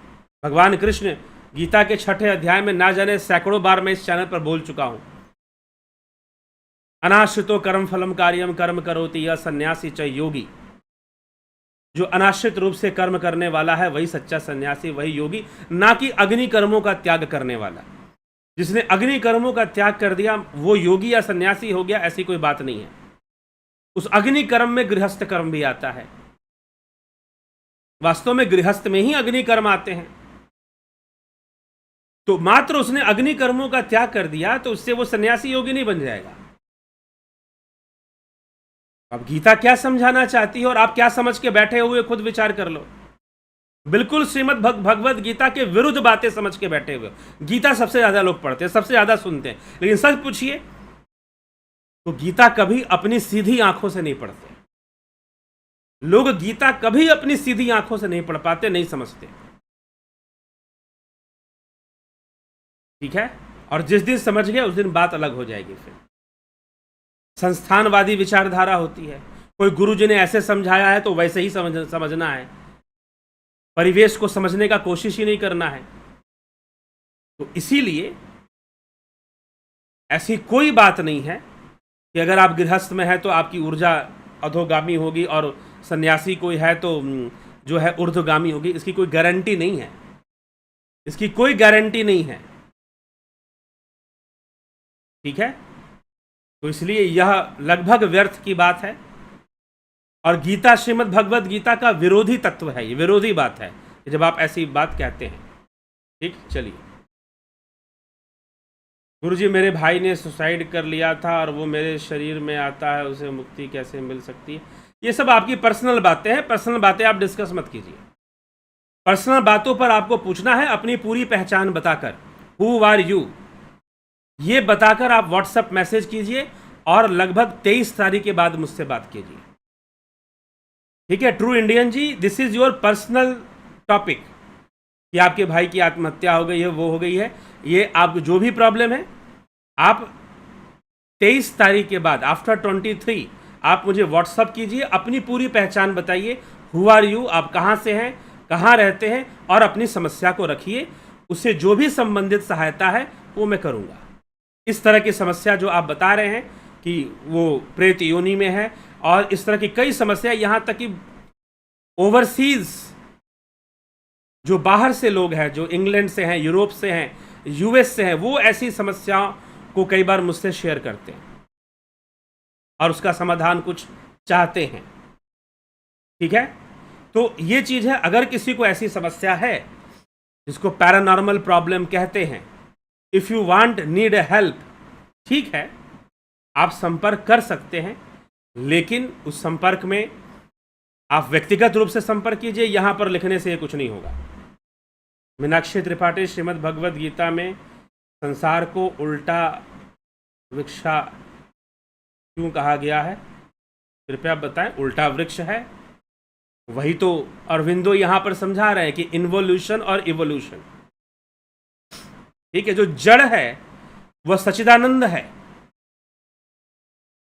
Speaker 1: भगवान कृष्ण गीता के 6ठे अध्याय में ना जाने सैकड़ों बार मैं इस चैनल पर बोल चुका हूं, अनाश्रितो कर्म फलम कार्यम कर्म करोति यह सन्यासी च योगी। जो अनाश्रित रूप से कर्म करने वाला है वही सच्चा सन्यासी, वही योगी, ना कि अग्नि कर्मों का त्याग करने वाला। जिसने अग्नि कर्मों का त्याग कर दिया वो योगी या सन्यासी हो गया, ऐसी कोई बात नहीं है। उस अग्नि कर्म में गृहस्थ कर्म भी आता है। वास्तव में गृहस्थ में ही अग्नि कर्म आते हैं। तो मात्र उसने अग्नि कर्मों का त्याग कर दिया तो उससे वो सन्यासी योगी नहीं बन जाएगा। अब गीता क्या समझाना चाहती है और आप क्या समझ के बैठे हुए खुद विचार कर लो। बिल्कुल श्रीमद् भगवद गीता के विरुद्ध बातें समझ के बैठे हुए। गीता सबसे ज्यादा लोग पढ़ते हैं, सबसे ज्यादा सुनते हैं, लेकिन सच पूछिए तो गीता कभी अपनी सीधी आंखों से नहीं पढ़ते। लोग गीता कभी अपनी सीधी आंखों से नहीं पढ़ पाते, नहीं समझते, ठीक है। और जिस दिन समझ गए उस दिन बात अलग हो जाएगी। फिर संस्थानवादी विचारधारा होती है, कोई गुरु जी ने ऐसे समझाया है तो वैसे ही समझना है, परिवेश को समझने का कोशिश ही नहीं करना है। तो इसीलिए ऐसी कोई बात नहीं है कि अगर आप गृहस्थ में है तो आपकी ऊर्जा अधोगामी होगी और सन्यासी कोई है तो जो है ऊर्ध्वगामी होगी। इसकी कोई गारंटी नहीं है, इसकी कोई गारंटी नहीं है, ठीक है। तो इसलिए यह लगभग व्यर्थ की बात है। और गीता श्रीमद् भगवद गीता का विरोधी तत्व है, ये विरोधी बात है जब आप ऐसी बात कहते हैं, ठीक। चलिए, गुरुजी मेरे भाई ने सुसाइड कर लिया था और वो मेरे शरीर में आता है, उसे मुक्ति कैसे मिल सकती है? ये सब आपकी पर्सनल बातें हैं, पर्सनल बातें आप डिस्कस मत कीजिए। पर्सनल बातों पर आपको पूछना है अपनी पूरी पहचान बताकर, हु आर यू, ये बताकर आप व्हाट्सएप मैसेज कीजिए और लगभग 23 तारीख के बाद मुझसे बात कीजिए, ठीक है। True Indian ji, this is your personal topic कि आपके भाई की आत्महत्या हो गई है, वो हो गई है, ये आपको जो भी प्रॉब्लम है, आप 23 तारीख के बाद आफ्टर 23 आप मुझे व्हाट्सअप कीजिए, अपनी पूरी पहचान बताइए, हु आर यू, आप कहाँ से हैं, कहाँ रहते हैं, और अपनी समस्या को रखिए। उससे जो भी संबंधित सहायता है वो मैं करूँगा। इस तरह की समस्या जो आप बता रहे हैं कि वो प्रेत योनि में है, और इस तरह की कई समस्या, यहाँ तक कि ओवरसीज जो बाहर से लोग हैं, जो इंग्लैंड से हैं, यूरोप से हैं, यूएस से हैं, वो ऐसी समस्याओं को कई बार मुझसे शेयर करते हैं और उसका समाधान कुछ चाहते हैं, ठीक है। तो ये चीज़ है, अगर किसी को ऐसी समस्या है जिसको पैरानॉर्मल प्रॉब्लम कहते हैं, if you want need a help, ठीक है, आप संपर्क कर सकते हैं, लेकिन उस संपर्क में आप व्यक्तिगत रूप से संपर्क कीजिए, यहाँ पर लिखने से ये कुछ नहीं होगा। मीनाक्षी त्रिपाठी, श्रीमद् भगवद गीता में संसार को उल्टा वृक्षा क्यों कहा गया है, कृपया बताएं। उल्टा वृक्ष है, वही तो अरविंदो यहाँ पर समझा रहे हैं कि इन्वोल्यूशन और इवोल्यूशन, ठीक है। जो जड़ है वह सच्चिदानंद है,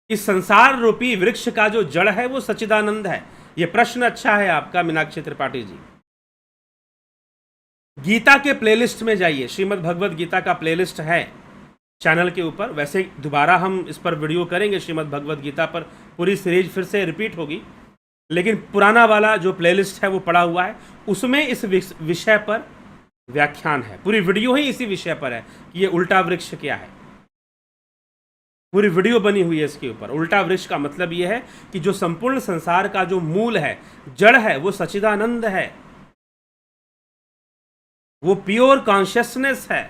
Speaker 1: इस संसार रूपी वृक्ष का जो जड़ है वो सच्चिदानंद है। ये प्रश्न अच्छा है आपका मीनाक्षी त्रिपाठी जी। गीता के प्लेलिस्ट में जाइए, श्रीमद् भगवद गीता का प्लेलिस्ट है चैनल के ऊपर। वैसे दोबारा हम इस पर वीडियो करेंगे, श्रीमद् भगवद गीता पर पूरी सीरीज फिर से रिपीट होगी, लेकिन पुराना वाला जो प्लेलिस्ट है वो पड़ा हुआ है, उसमें इस विषय पर व्याख्यान है, पूरी वीडियो ही इसी विषय पर है कि ये उल्टा वृक्ष क्या है। पूरी वीडियो बनी हुई है इसके ऊपर। उल्टा वृक्ष का मतलब ये है कि जो संपूर्ण संसार का जो मूल है, जड़ है, वो सच्चिदानंद है, वो प्योर कॉन्शियसनेस है,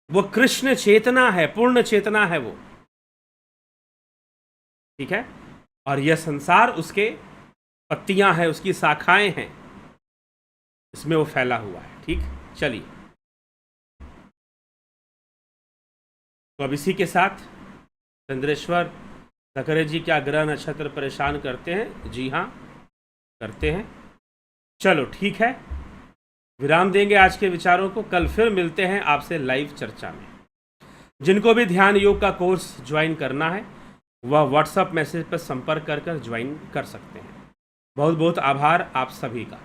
Speaker 1: वो कृष्ण चेतना है, पूर्ण चेतना है वो, ठीक है। और यह संसार उसके पत्तियां हैं, उसकी शाखाएं हैं, इसमें वो फैला हुआ है, ठीक। चलिए, तो अब इसी के साथ चंद्रेश्वर सकरे जी क्या ग्रह नक्षत्र परेशान करते हैं? जी हाँ, करते हैं। चलो ठीक है, विराम देंगे आज के विचारों को। कल फिर मिलते हैं आपसे लाइव चर्चा में। जिनको भी ध्यान योग का कोर्स ज्वाइन करना है वह व्हाट्सएप मैसेज पर संपर्क कर ज्वाइन कर सकते हैं। बहुत बहुत आभार आप सभी का।